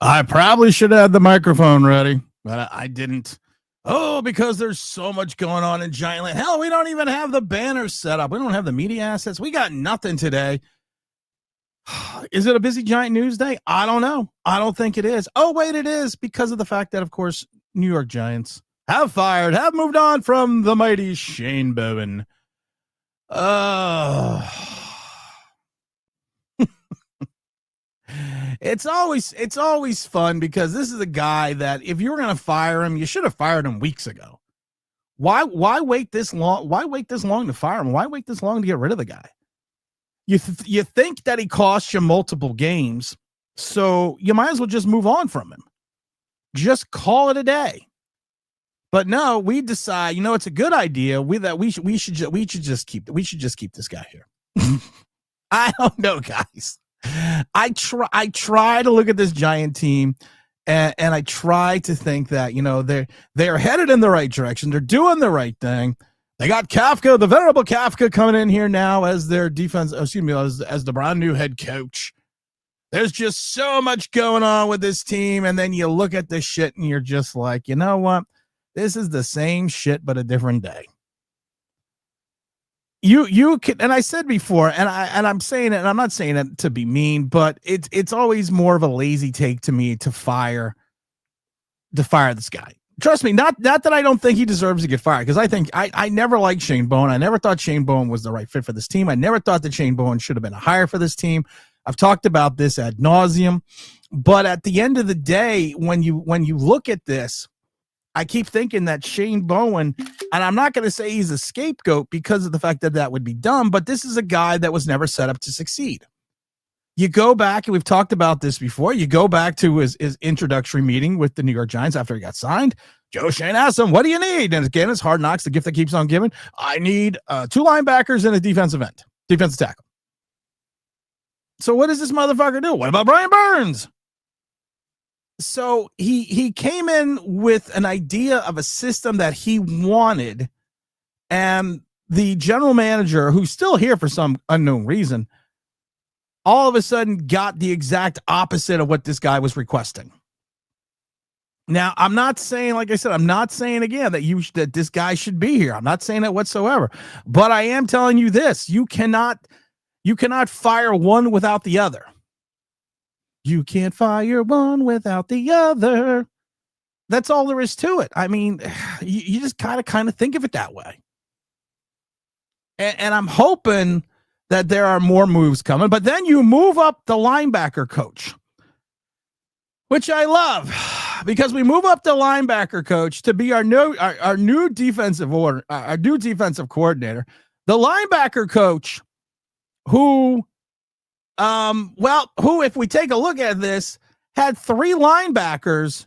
I probably should have had the microphone ready, but I didn't. Oh, because there's so much going on in Giant Land. Hell, we don't even have the banners set up. We don't have the media assets. We got nothing today. Is it a busy Giant news day? I don't know. I don't think it is. Oh, wait, it is, because of the fact that, of course, New York Giants have moved on from the mighty Shane Bowen. It's always fun, because this is a guy that if you were going to fire him, you should have fired him weeks ago. Why wait this long? Why wait this long to fire him? Why wait this long to get rid of the guy? You think that he cost you multiple games, so you might as well just move on from him. Just call it a day. But no, we decide, it's a good idea. We should just keep this guy here. I don't know, guys. I try to look at this Giant team, and I try to think that, they're headed in the right direction. They're doing the right thing. They got Kafka, the venerable Kafka, coming in here now as their defense, as the brand new head coach. There's just so much going on with this team, and then you look at this shit and you're just like, you know what? This is the same shit, but a different day. You can, and I said before, and I'm saying it, and I'm not saying it to be mean, but it's always more of a lazy take to me to fire this guy. Trust me, not that I don't think he deserves to get fired, because I think I never liked Shane Bowen. I never thought Shane Bowen was the right fit for this team. I never thought that Shane Bowen should have been a hire for this team. I've talked about this ad nauseum, but at the end of the day, when you look at this, I keep thinking that Shane Bowen, and I'm not going to say he's a scapegoat because of the fact that would be dumb, but this is a guy that was never set up to succeed. You go back, and we've talked about this before, you go back to his introductory meeting with the New York Giants after he got signed. Joe Schoen asked him, what do you need? And again, it's Hard Knocks, the gift that keeps on giving. I need 2 linebackers and a defensive tackle. So what does this motherfucker do? What about Brian Burns? So he came in with an idea of a system that he wanted, and the general manager, who's still here for some unknown reason, all of a sudden got the exact opposite of what this guy was requesting. Now, I'm not saying, like I said, I'm not saying again that this guy should be here. I'm not saying that whatsoever. But I am telling you this: you cannot fire one without the other. You can't fire one without the other. That's all there is to it. I mean, you just gotta kind of think of it that way. And I'm hoping that there are more moves coming, but then you move up the linebacker coach, which I love, because we move up the linebacker coach to be our new defensive coordinator. The linebacker coach who, if we take a look at this, had 3 linebackers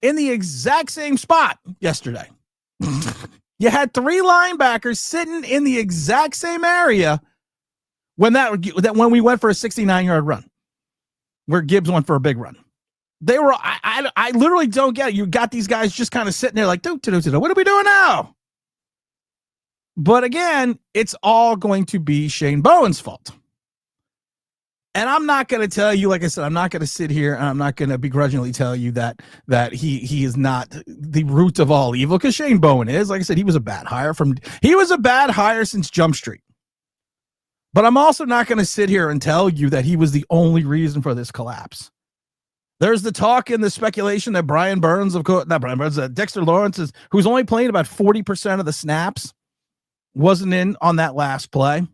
in the exact same spot yesterday. You had 3 linebackers sitting in the exact same area when we went for a 69-yard run, where Gibbs went for a big run. They were, I literally don't get it. You got these guys just kind of sitting there like, what are we doing now? But again, it's all going to be Shane Bowen's fault. And I'm not going to tell you, like I said, I'm not going to sit here and I'm not going to begrudgingly tell you that he is not the root of all evil, because Shane Bowen is. Like I said, he was a bad hire since Jump Street. But I'm also not going to sit here and tell you that he was the only reason for this collapse. There's the talk and the speculation that Dexter Lawrence, who's only playing about 40% of the snaps, wasn't in on that last play.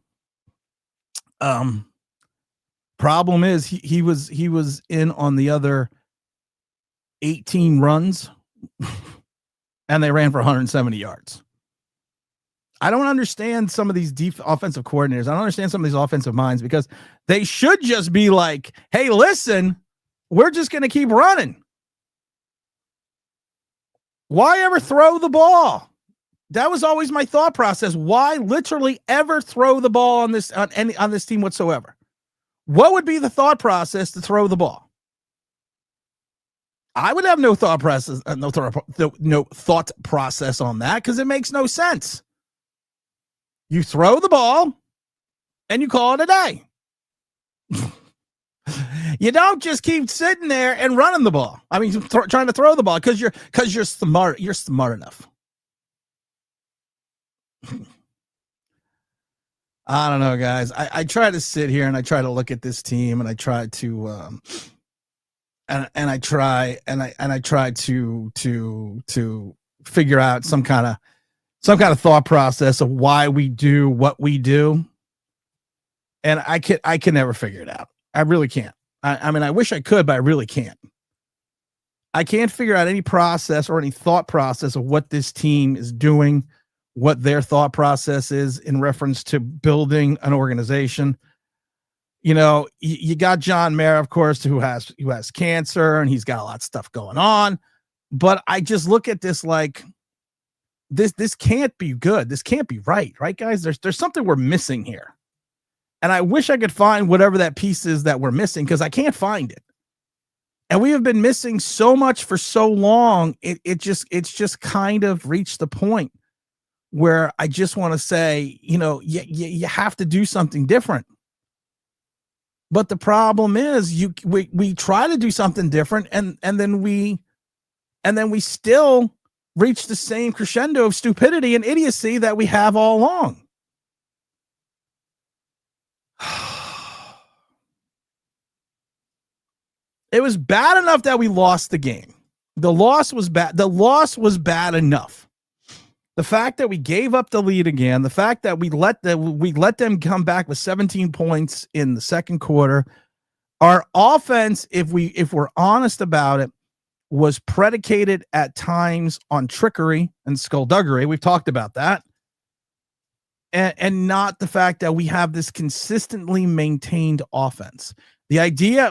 Problem is he was in on the other 18 runs, and they ran for 170 yards. I don't understand some of these offensive coordinators. I don't understand some of these offensive minds, because they should just be like, hey, listen, we're just going to keep running. Why ever throw the ball? That was always my thought process. Why literally ever throw the ball on this team whatsoever? What would be the thought process to throw the ball? I would have no thought process on that, because it makes no sense. You throw the ball and you call it a day. You don't just keep sitting there and running the ball. I mean, trying to throw the ball because you're smart. You're smart enough. I don't know, guys. I try to sit here and I try to look at this team and I try to and I try to figure out some kind of thought process of why we do what we do. And I can never figure it out. I really can't. I mean, I wish I could, but I really can't. I can't figure out any process or any thought process of what this team is doing, what their thought process is in reference to building an organization. You know, you got John Mayer, of course, who has cancer and he's got a lot of stuff going on. But I just look at this like this can't be good. This can't be right, guys? There's something we're missing here. And I wish I could find whatever that piece is that we're missing because I can't find it. And we have been missing so much for so long. It's just kind of reached the point where I just want to say, you know, you have to do something different. But the problem is we try to do something different and then we still reach the same crescendo of stupidity and idiocy that we have all along. It was bad enough that we lost the game. The loss was bad. The loss was bad enough. The fact that we gave up the lead again, the fact that we let them come back with 17 points in the second quarter. Our offense, if we're honest about it, was predicated at times on trickery and skullduggery. We've talked about that. And not the fact that we have this consistently maintained offense. The idea,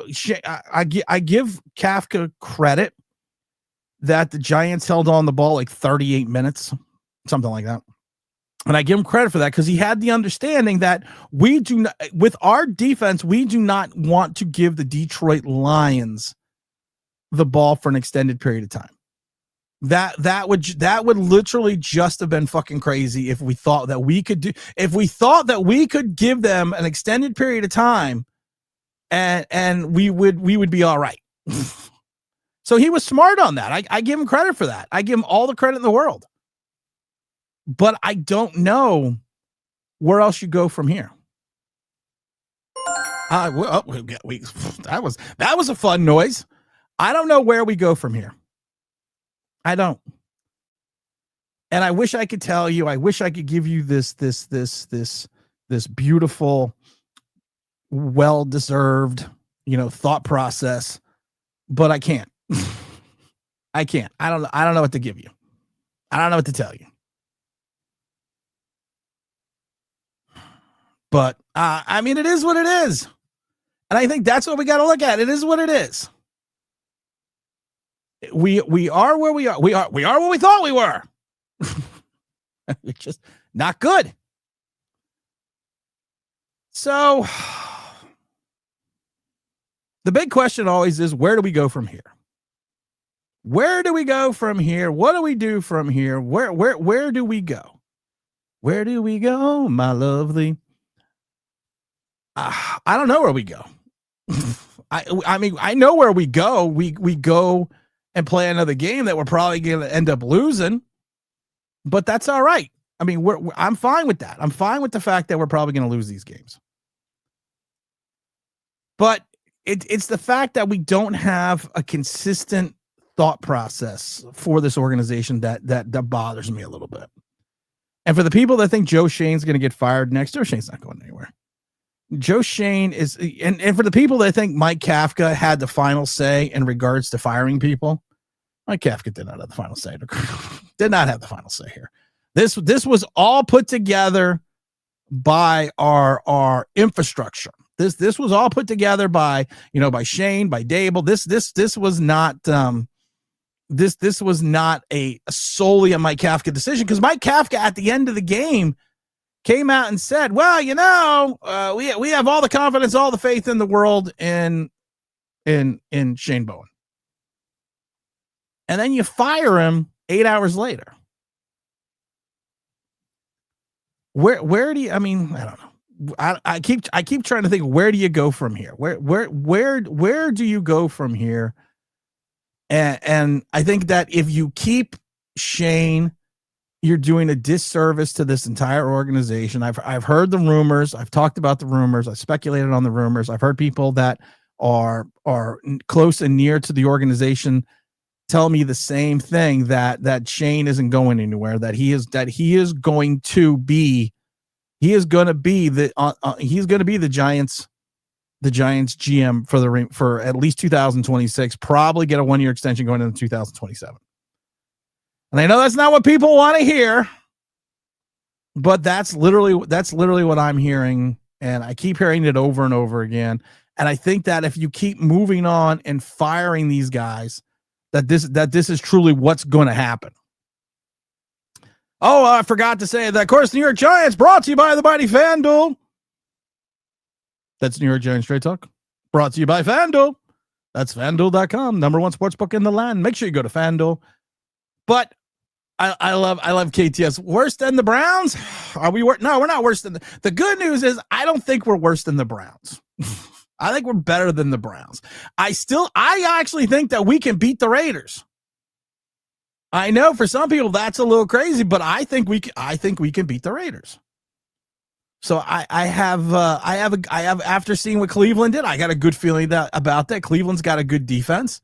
I give Kafka credit that the Giants held on the ball like 38 minutes, something like that. And I give him credit for that because he had the understanding that we do not, with our defense, we do not want to give the Detroit Lions the ball for an extended period of time. That would literally just have been fucking crazy if we thought that we could give them an extended period of time and we would be all right. So he was smart on that. I give him credit for that. I give him all the credit in the world. But I don't know where else you go from here. That was a fun noise. I don't know where we go from here. I don't. And I wish I could tell you, I wish I could give you this beautiful, well-deserved, thought process, but I can't. I can't. I don't know what to give you. I don't know what to tell you. But I mean, it is what it is. And I think that's what we got to look at. It is what it is. We are where we are. We are what we thought we were. It's just not good. So the big question always is, where do we go from here? Where do we go from here? What do we do from here? Where do we go? Where do we go, my lovely? I don't know where we go. I mean, I know where we go. We go and play another game that we're probably going to end up losing, but that's all right. I mean, I'm fine with that. I'm fine with the fact that we're probably going to lose these games. But it's the fact that we don't have a consistent thought process for this organization that bothers me a little bit. And for the people that think Joe Schoen's going to get fired next, Joe Schoen's not going anywhere. Joe Schoen is, and for the people that think Mike Kafka had the final say in regards to firing people, Mike Kafka did not have the final say. Did not have the final say here. This was all put together by our infrastructure. This was all put together by Shane, by Dable. This was not this was not a solely a Mike Kafka decision, because Mike Kafka at the end of the game came out and said, well, we have all the confidence, all the faith in the world in Shane Bowen. And then you fire him 8 hours later. Where do you, I don't know. I keep trying to think, where do you go from here? Where do you go from here? And I think that if you keep Shane, you're doing a disservice to this entire organization. I've heard the rumors. I've talked about the rumors. I speculated on the rumors. I've heard people that are close and near to the organization tell me the same thing, that Shane isn't going anywhere, that he is going to be the Giants GM for at least 2026, probably get a 1-year extension going into 2027. And I know that's not what people want to hear, but that's literally what I'm hearing, and I keep hearing it over and over again. And I think that if you keep moving on and firing these guys, that this is truly what's going to happen. Oh, I forgot to say that, of course, New York Giants brought to you by the mighty FanDuel. That's New York Giants Straight Talk, brought to you by FanDuel. That's FanDuel.com, #1 sportsbook in the land. Make sure you go to FanDuel. But I love KTS. Worse than the Browns? Are we? No, we're not worse than the good news is I don't think we're worse than the Browns. I think we're better than the Browns. I actually think that we can beat the Raiders. I know for some people that's a little crazy, but I think we can beat the Raiders. So I have after seeing what Cleveland did, I got a good feeling about that. Cleveland's got a good defense,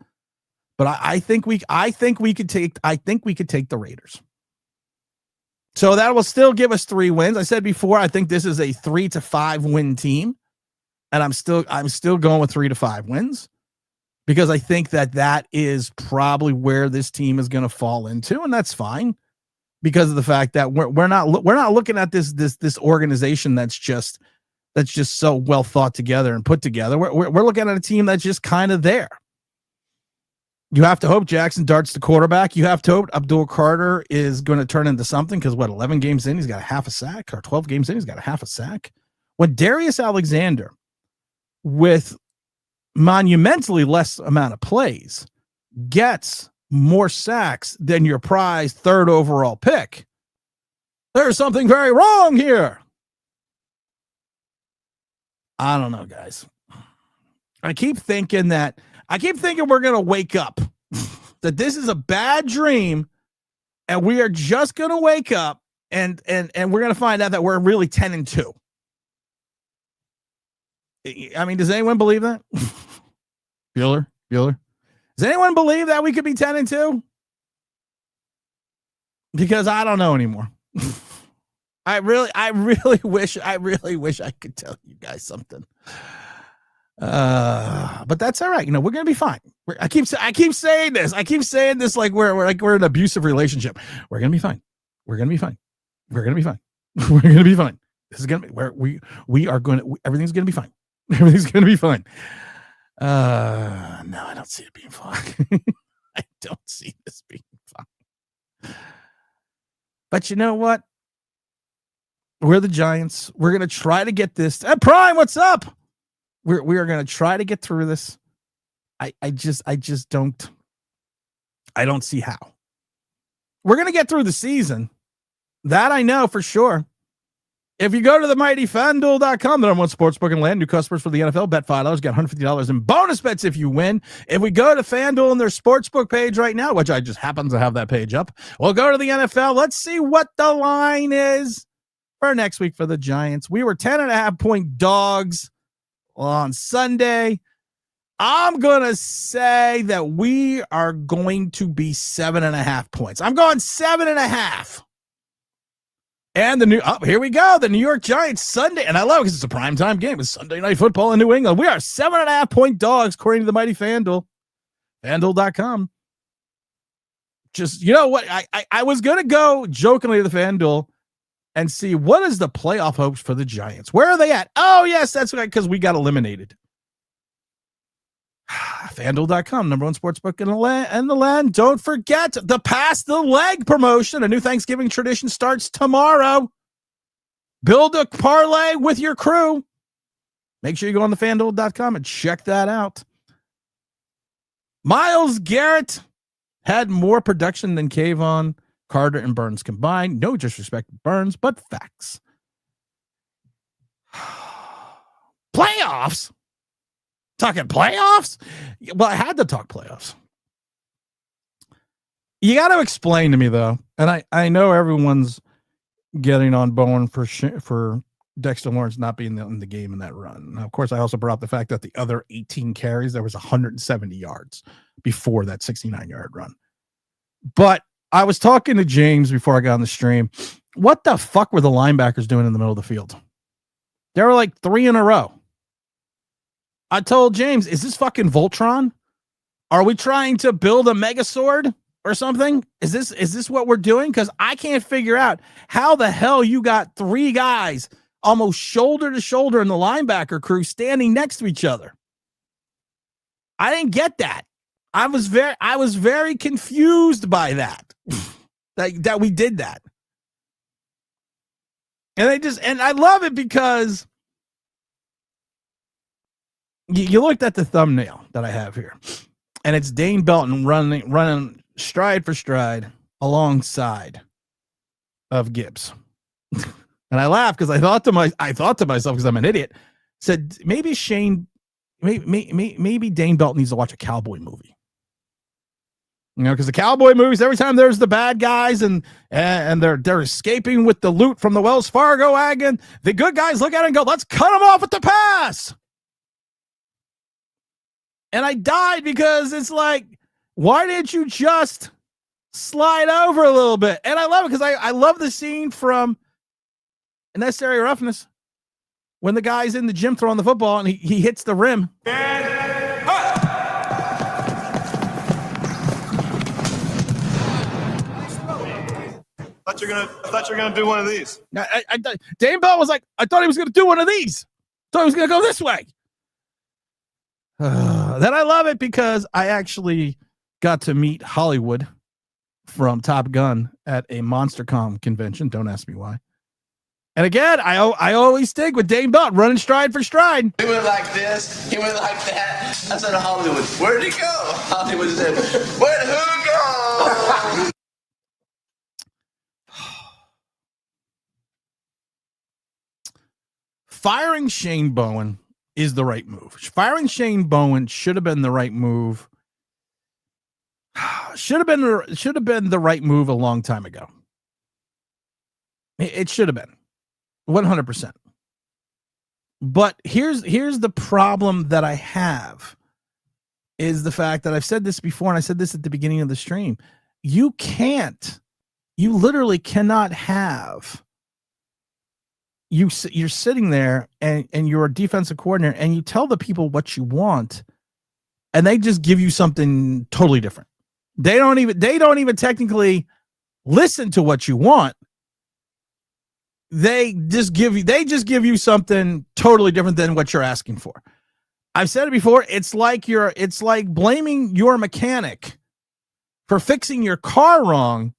but I think we could take the Raiders. So that will still give us 3 wins. I said before, I think this is a 3 to 5 win team, and I'm still going with 3 to 5 wins, because I think that is probably where this team is going to fall into, and that's fine, because of the fact that we're not looking at this organization that's just so well thought together and put together. We're looking at a team that's just kind of there. You have to hope Jackson Dart's the quarterback. You have to hope Abdul Carter is going to turn into something, because 11 games in, he's got a half a sack, or 12 games in, he's got a half a sack. When Darius Alexander, with monumentally less amount of plays, gets more sacks than your prized 3rd overall pick, there's something very wrong here. I don't know, guys. I keep thinking we're going to wake up, that this is a bad dream, and we are just going to wake up and we're going to find out that we're really 10-2. I mean, does anyone believe that? Bueller? Does anyone believe that we could be 10-2? Because I don't know anymore. I really wish I could tell you guys something. But that's all right. You know, we're gonna be fine. I keep saying this. I keep saying this like we're in an abusive relationship. We're gonna be fine. We're gonna be fine. We're gonna be fine. We're gonna be fine. This is gonna be where we are going to. Everything's gonna be fine. Everything's gonna be fine. No, I don't see it being fine. I don't see this being fine. But you know what? We're the Giants. We're gonna try to get this. Prime, what's up? We are going to try to get through this. I just don't see how. We're going to get through the season. That I know for sure. If you go to the mighty FanDuel.com, the #1 sportsbook in land, new customers for the NFL, bet $5, get $150 in bonus bets if you win. If we go to FanDuel and their sportsbook page right now, which I just happen to have that page up, we'll go to the NFL. Let's see what the line is for next week for the Giants. We were 10.5-point dogs on Sunday. I'm going to say that we are going to be 7.5 points. I'm going 7.5. And here we go. The New York Giants Sunday. And I love it because it's a primetime game. It's Sunday Night Football in New England. We are 7.5-point dogs, according to the mighty FanDuel. FanDuel.com. Just, you know what? I was going to go jokingly to the FanDuel and see what is the playoff hopes for the Giants. Where are they at? Oh, yes, that's right, because we got eliminated. FanDuel.com, #1 sportsbook in the land. Don't forget the Pass the Leg promotion. A new Thanksgiving tradition starts tomorrow. Build a parlay with your crew. Make sure you go on the FanDuel.com and check that out. Myles Garrett had more production than Kayvon, Carter, and Burns combined. No disrespect to Burns, but facts. Playoffs? Talking playoffs? Well, I had to talk playoffs. You got to explain to me, though, and I know everyone's getting on Bowen for Dexter Lawrence not being in the game in that run. Now, of course, I also brought up the fact that the other 18 carries, there was 170 yards before that 69-yard run. But I was talking to James before I got on the stream. What the fuck were the linebackers doing in the middle of the field? There were like 3 in a row. I told James, is this fucking Voltron? Are we trying to build a Megazord or something? Is this what we're doing? Because I can't figure out how the hell you got 3 guys almost shoulder to shoulder in the linebacker crew standing next to each other. I didn't get that. I was very confused by that. that we did that. And I love it because you looked at the thumbnail that I have here, and it's Dane Belton running stride for stride alongside of Gibbs. And I laughed because I thought to myself, because I'm an idiot, said maybe Dane Belton needs to watch a cowboy movie. You know, because the cowboy movies, every time there's the bad guys and they're escaping with the loot from the Wells Fargo wagon, the good guys look at it and go, let's cut them off at the pass. And I died because it's like, why didn't you just slide over a little bit? And I love it because I love the scene from Necessary Roughness when the guy's in the gym throwing the football and he hits the rim. I thought you were gonna do one of these. Dane Bell was like, I thought he was gonna do one of these. Thought he was gonna go this way. Then I love it because I actually got to meet Hollywood from Top Gun at a MonsterCon convention. Don't ask me why. And again, I always stick with Dane Belt running stride for stride. He went like this. He went like that. I said to Hollywood, where'd he go? Hollywood said, where'd who go? Firing Shane Bowen is the right move. Firing Shane Bowen should have been the right move. Should have been the right move a long time ago. It should have been 100%. But here's the problem that I have is the fact that I've said this before, and I said this at the beginning of the stream. You literally cannot have. You're sitting there and you're a defensive coordinator and you tell the people what you want and they just give you something totally different. They don't even technically listen to what you want. They just give you something totally different than what you're asking for. I've said it before. It's like blaming your mechanic for fixing your car wrong,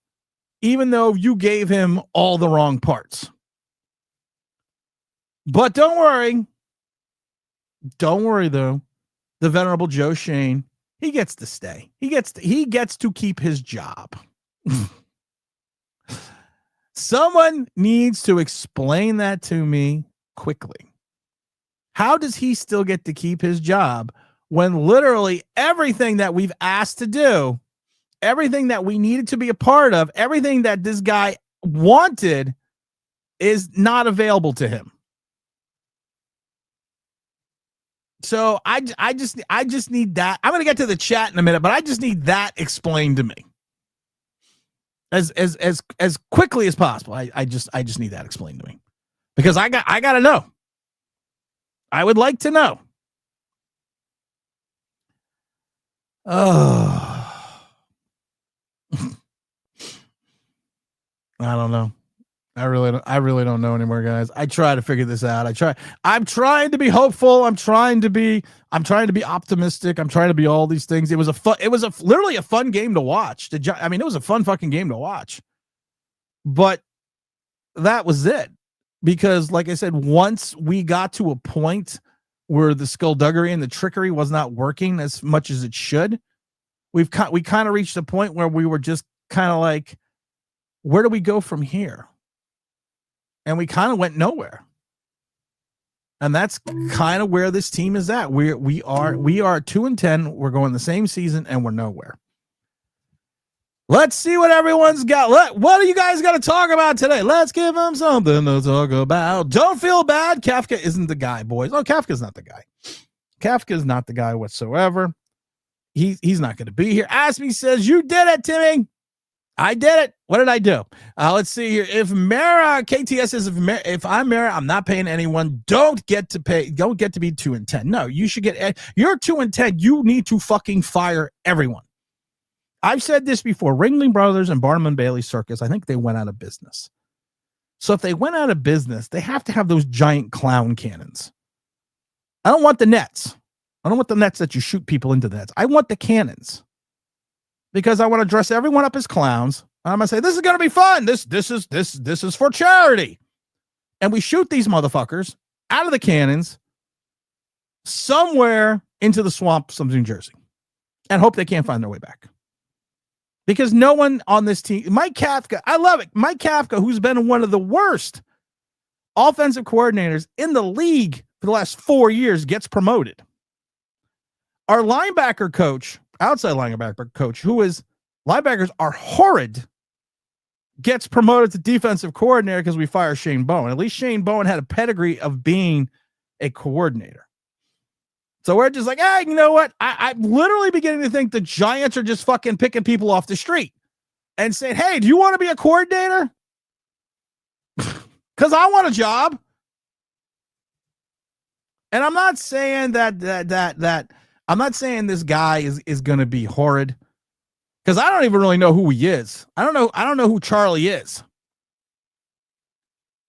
even though you gave him all the wrong parts. But don't worry though. The venerable Joe Schoen, he gets to stay. He gets to keep his job. Someone needs to explain that to me quickly. How does he still get to keep his job when literally everything that we've asked to do, everything that we needed to be a part of, everything that this guy wanted is not available to him? So I just need that. I'm going to get to the chat in a minute, but I just need that explained to me as quickly as possible. I just need that explained to me because I got to know. I would like to know. Oh, I don't know. I really don't know anymore, guys. I try to figure this out. I'm trying to be hopeful. I'm trying to be optimistic. I'm trying to be all these things. It was literally a fun game to watch. It was a fun fucking game to watch. But that was it. Because like I said, once we got to a point where the skullduggery and the trickery was not working as much as it should, we kind of reached a point where we were just kind of like, where do we go from here? And we kind of went nowhere. And that's kind of where this team is at. We are 2-10. We're going the same season and we're nowhere. Let's see what everyone's got. What do you guys got to talk about today? Let's give them something to talk about. Don't feel bad. Kafka isn't the guy, boys. Oh, Kafka's not the guy. Kafka's not the guy whatsoever. He's not going to be here. Aspie says, you did it, Timmy. I did it. What did I do? Let's see here. If Mara, KTS says, if I'm Mara, I'm not paying anyone. Don't get to be 2-10. No, you should get, you're 2-10. You need to fucking fire everyone. I've said this before. Ringling Brothers and Barnum and Bailey Circus, I think they went out of business. So if they went out of business, they have to have those giant clown cannons. I don't want the nets. I don't want the nets that you shoot people into the nets. I want the cannons. Because I want to dress everyone up as clowns. I'm going to say, this is going to be fun. This is for charity. And we shoot these motherfuckers out of the cannons somewhere into the swamps of New Jersey and hope they can't find their way back. Because no one on this team, Mike Kafka, I love it. Mike Kafka, who's been one of the worst offensive coordinators in the league for the last 4 years, gets promoted. Our linebacker coach, outside linebacker coach, who is linebackers are horrid, gets promoted to defensive coordinator because we fire Shane Bowen. At least Shane Bowen had a pedigree of being a coordinator. So we're just like, hey, you know what? I'm literally beginning to think the Giants are just fucking picking people off the street and saying, hey, do you want to be a coordinator? Because I want a job. And I'm not saying that I'm not saying this guy is going to be horrid, because I don't even really know who he is. I don't know who Charlie is.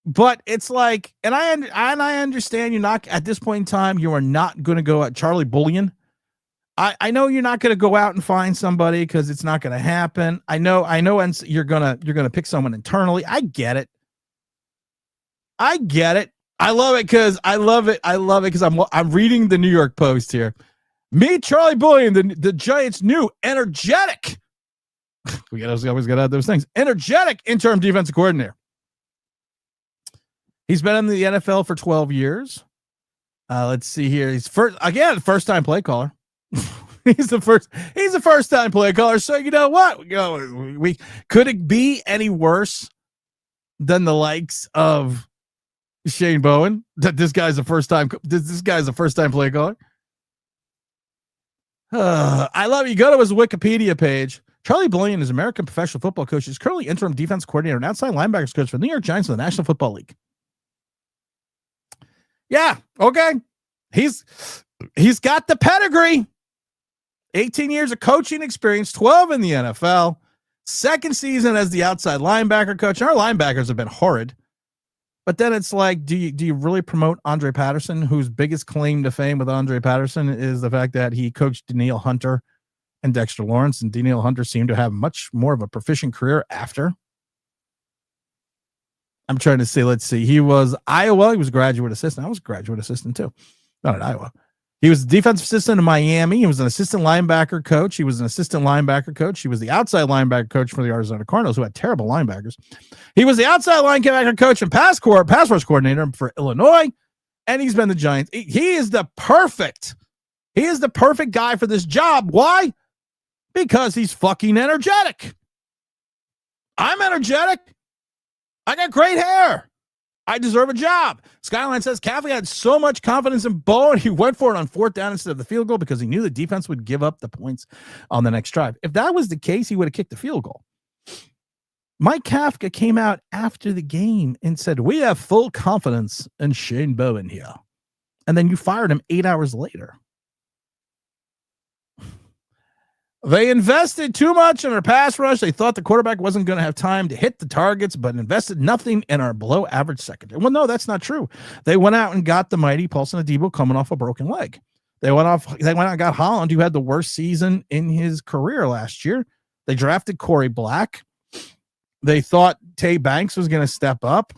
But it's like, and I understand you're not at this point in time. You are not going to go at Charlie Bullion. I know you're not going to go out and find somebody because it's not going to happen. I know, and you're gonna pick someone internally. I get it. I love it because I'm reading the New York Post here. Meet Charlie Bullion, the Giants' new energetic. We always got to add those things. Energetic interim defensive coordinator. He's been in the NFL for 12 years. Let's see here. He's first time play caller. He's the first time play caller. So you know what? We could it be any worse than the likes of Shane Bowen? That this guy's a first time play caller. I love you. Go to his Wikipedia page. Charlie Bullion is American professional football coach. He's currently interim defense coordinator and outside linebackers coach for the New York Giants in the National Football League. Yeah, okay. He's got the pedigree. 18 years of coaching experience, 12 in the NFL. Second season as the outside linebacker coach. Our linebackers have been horrid. But then it's like, do you really promote Andre Patterson, whose biggest claim to fame with Andre Patterson is the fact that he coached Danielle Hunter and Dexter Lawrence, and Danielle Hunter seemed to have much more of a proficient career after. I'm trying to see. Let's see. He was Iowa. He was a graduate assistant. I was a graduate assistant too. Not at Iowa. He was a defensive assistant in Miami. He was an assistant linebacker coach. He was the outside linebacker coach for the Arizona Cardinals, who had terrible linebackers. He was the outside linebacker coach and pass rush coordinator for Illinois, and he's been the Giants. He is the perfect guy for this job. Why? Because he's fucking energetic. I'm energetic. I got great hair. I deserve a job. Skyline says Kafka had so much confidence in Bowen, he went for it on 4th down instead of the field goal because he knew the defense would give up the points on the next drive. If that was the case, he would have kicked the field goal. Mike Kafka came out after the game and said, we have full confidence in Shane Bowen here. And then you fired him 8 hours later. They invested too much in our pass rush. They thought the quarterback wasn't going to have time to hit the targets, but invested nothing in our below average secondary. Well, no, that's not true. They went out and got the mighty Paulson Adebo coming off a broken leg. They went out and got Holland, who had the worst season in his career last year. They drafted Corey Black. They thought Tay Banks was going to step up.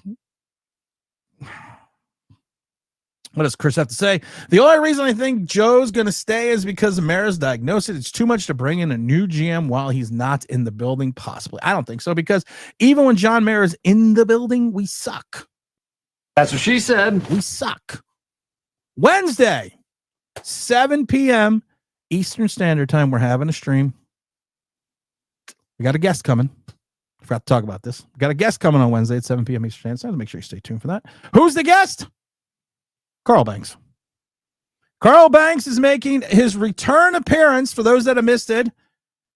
What does Chris have to say? The only reason I think Joe's going to stay is because of Mara's diagnosis. It's too much to bring in a new GM while he's not in the building, possibly. I don't think so, because even when John Mara's in the building, we suck. That's what she said. We suck. Wednesday, 7 p.m. Eastern Standard Time. We're having a stream. We got a guest coming. I forgot to talk about this. We got a guest coming on Wednesday at 7 p.m. Eastern Standard Time. Make sure you stay tuned for that. Who's the guest? Carl Banks. Carl Banks is making his return appearance, for those that have missed it,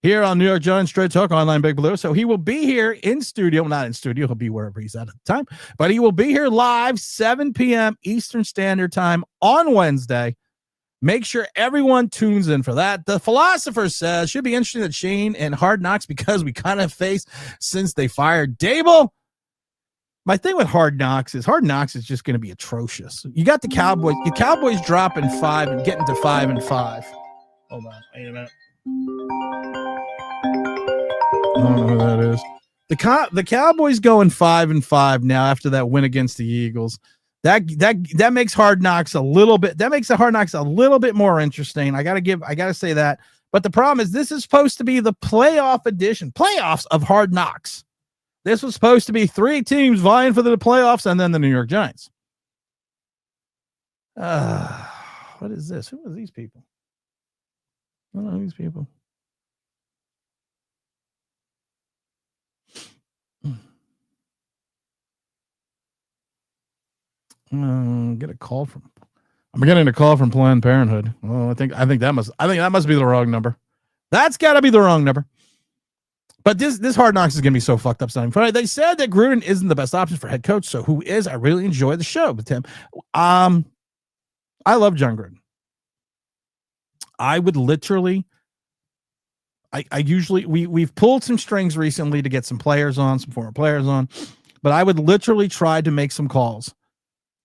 here on New York Giants Straight Talk Online Big Blue. So he will be here in studio. Well, not in studio. He'll be wherever he's at the time. But he will be here live, 7 p.m. Eastern Standard Time on Wednesday. Make sure everyone tunes in for that. The philosopher says, should be interesting that Shane and Hard Knocks, because we kind of faced since they fired Dable. My thing with Hard Knocks is just going to be atrocious. You got the Cowboys. The Cowboys dropping 5 and getting to 5-5. Hold on. Wait a minute. I don't know who that is. The Cowboys going 5-5 now after that win against the Eagles. That makes Hard Knocks a little bit. That makes the Hard Knocks a little bit more interesting. I gotta say that. But the problem is, this is supposed to be the playoffs of Hard Knocks. This was supposed to be 3 teams vying for the playoffs, and then the New York Giants. What is this? Who are these people? I don't know these people. Get a call from. I'm getting a call from Planned Parenthood. Oh, I think that must be the wrong number. That's got to be the wrong number. But this Hard Knocks is going to be so fucked up starting Friday. They said that Gruden isn't the best option for head coach. So who is? I really enjoy the show with him. I love John Gruden. I would literally. I usually we've pulled some strings recently to get some former players on, but I would literally try to make some calls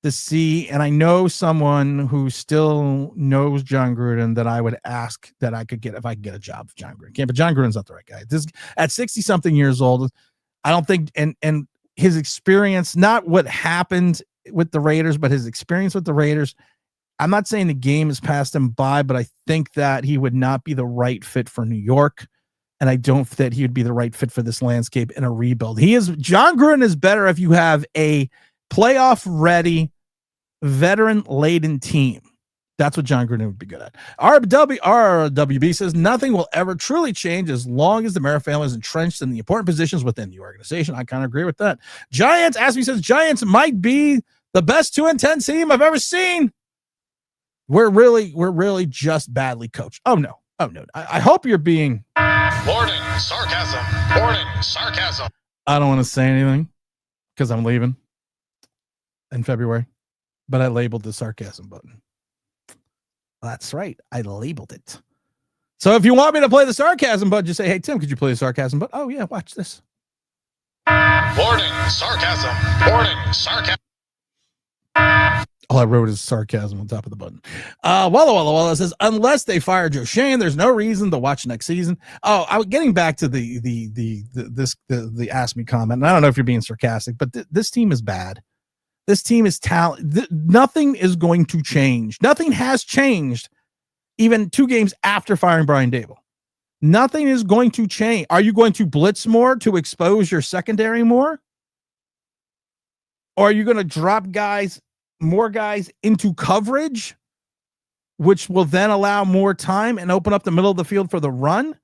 to see, and I know someone who still knows John Gruden that I would ask that I could get if I could get a job with John Gruden. But John Gruden's not the right guy. This at 60-something years old, I don't think, and his experience, not what happened with the Raiders, but his experience with the Raiders. I'm not saying the game has passed him by, but I think that he would not be the right fit for New York. And I don't think that he would be the right fit for this landscape in a rebuild. John Gruden is better if you have a playoff ready, veteran laden team. That's what John Gruden would be good at. RWB says nothing will ever truly change as long as the Mara family is entrenched in the important positions within the organization. I kind of agree with that. Giants, as he says, Giants might be the best 2-10 team I've ever seen. We're really just badly coached. Oh no. I hope you're being Warning, sarcasm. Warning, sarcasm. I don't want to say anything because I'm leaving in February, but I labeled the sarcasm button. That's right. I labeled it. So if you want me to play the sarcasm button, just say, hey, Tim, could you play the sarcasm button? Oh, yeah, watch this. Warning, sarcasm. Warning, sarcasm. All I wrote is sarcasm on top of the button. Walla says, unless they fire Joe Schoen, there's no reason to watch next season. Oh, I was getting back to the Ask Me comment. And I don't know if you're being sarcastic, but this team is bad. This team is talent. Nothing is going to change. Nothing has changed even 2 games after firing Brian Dable. Nothing is going to change. Are you going to blitz more to expose your secondary more? Or are you going to drop more guys into coverage, which will then allow more time and open up the middle of the field for the run?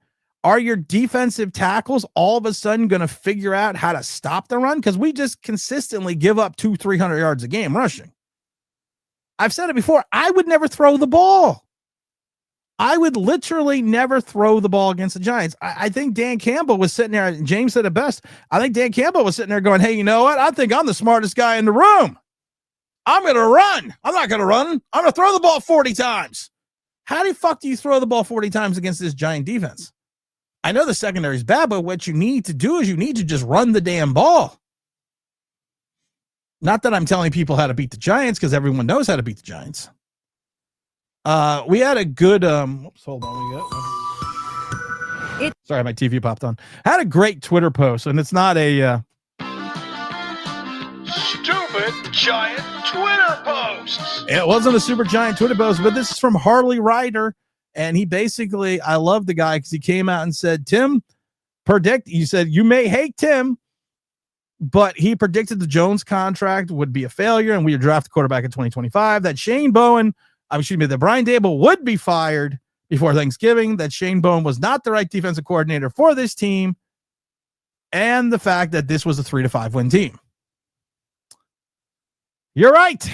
Are your defensive tackles all of a sudden going to figure out how to stop the run? Because we just consistently give up 200-300 yards a game rushing. I've said it before. I would never throw the ball. I would literally never throw the ball against the Giants. I think Dan Campbell was sitting there, and James said it best. I think Dan Campbell was sitting there going, hey, you know what? I think I'm the smartest guy in the room. I'm going to run. I'm not going to run. I'm going to throw the ball 40 times. How the fuck do you throw the ball 40 times against this Giant defense? I know the secondary is bad, but what you need to do is you need to just run the damn ball. Not that I'm telling people how to beat the Giants, because everyone knows how to beat the Giants. We had a good oops, hold on. Sorry, my TV popped on. Had a great Twitter post, and it's not a Stupid giant Twitter posts. It wasn't a super giant Twitter post, but this is from Harley Ryder. And he basically, I love the guy because he came out and said, Tim, you said you may hate Tim, but he predicted the Jones contract would be a failure and we would draft a quarterback in 2025, that that Brian Daboll would be fired before Thanksgiving, that Shane Bowen was not the right defensive coordinator for this team, and the fact that this was a 3-5 win team. You're right.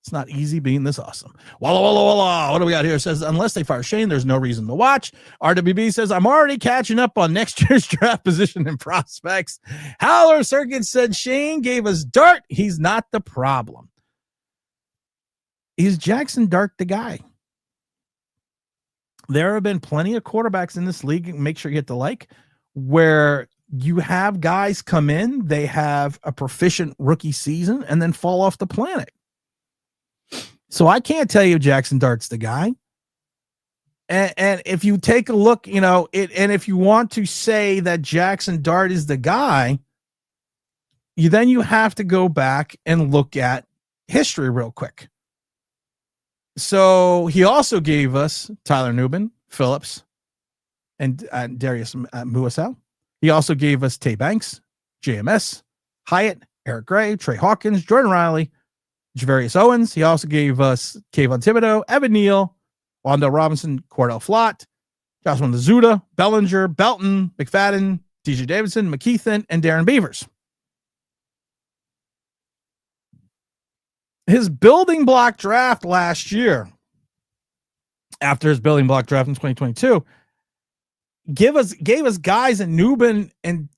It's not easy being this awesome. Walla, walla, walla. What do we got here? It says, unless they fire Shane, there's no reason to watch. RWB says, I'm already catching up on next year's draft position and prospects. Howler Circuit said, Shane gave us Dart. He's not the problem. Is Jackson Dart the guy? There have been plenty of quarterbacks in this league, make sure you hit the like, where you have guys come in, they have a proficient rookie season, and then fall off the planet. So I can't tell you Jackson Dart's the guy. And if you take a look, and if you want to say that Jackson Dart is the guy, you have to go back and look at history real quick. So he also gave us Tyler Nubin, Phillips, and Darius Muasau. He also gave us Tay Banks, JMS, Hyatt, Eric Gray, Trey Hawkins, Jordan Riley, Javarius Owens. He also gave us Kayvon Thibodeau, Evan Neal, Wandale Robinson, Cordell Flott, Joshua Nazuda, Bellinger, Belton, McFadden, DJ Davidson, McKeithen, and Darren Beavers. His building block draft last year, after his building block draft in 2022, gave us guys in Nubin and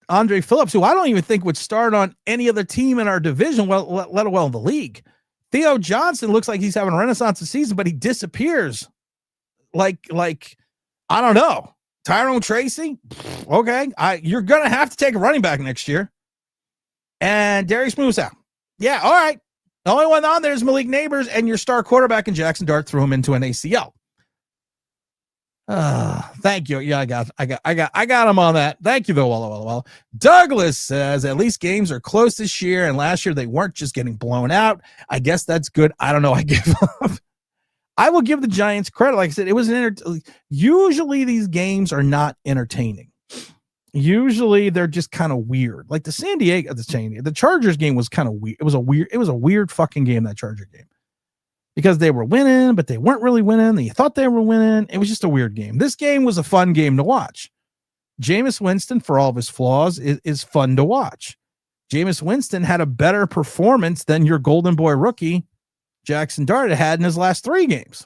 Andre Phillips, who I don't even think would start on any other team in our division, let alone the league. Theo Johnson looks like he's having a renaissance this season, but he disappears. Like I don't know. Tyrone Tracy, okay, you're gonna have to take a running back next year. And Darius Musa, yeah, all right. The only one on there is Malik Neighbors, and your star quarterback in Jackson Dart threw him into an ACL. Thank you. Yeah, I got him on that. Thank you, though. Well. Douglas says, at least games are close this year, and last year they weren't just getting blown out. I guess that's good. I don't know. I give up. I will give the Giants credit. Like I said, it was usually these games are not entertaining. Usually they're just kind of weird. Like the Chargers game was kind of weird. It was a weird fucking game, that Charger game. Because they were winning, but they weren't really winning. They thought they were winning. It was just a weird game. This game was a fun game to watch. Jameis Winston, for all of his flaws, is fun to watch. Jameis Winston had a better performance than your golden boy rookie, Jackson Dart, had in his last 3 games.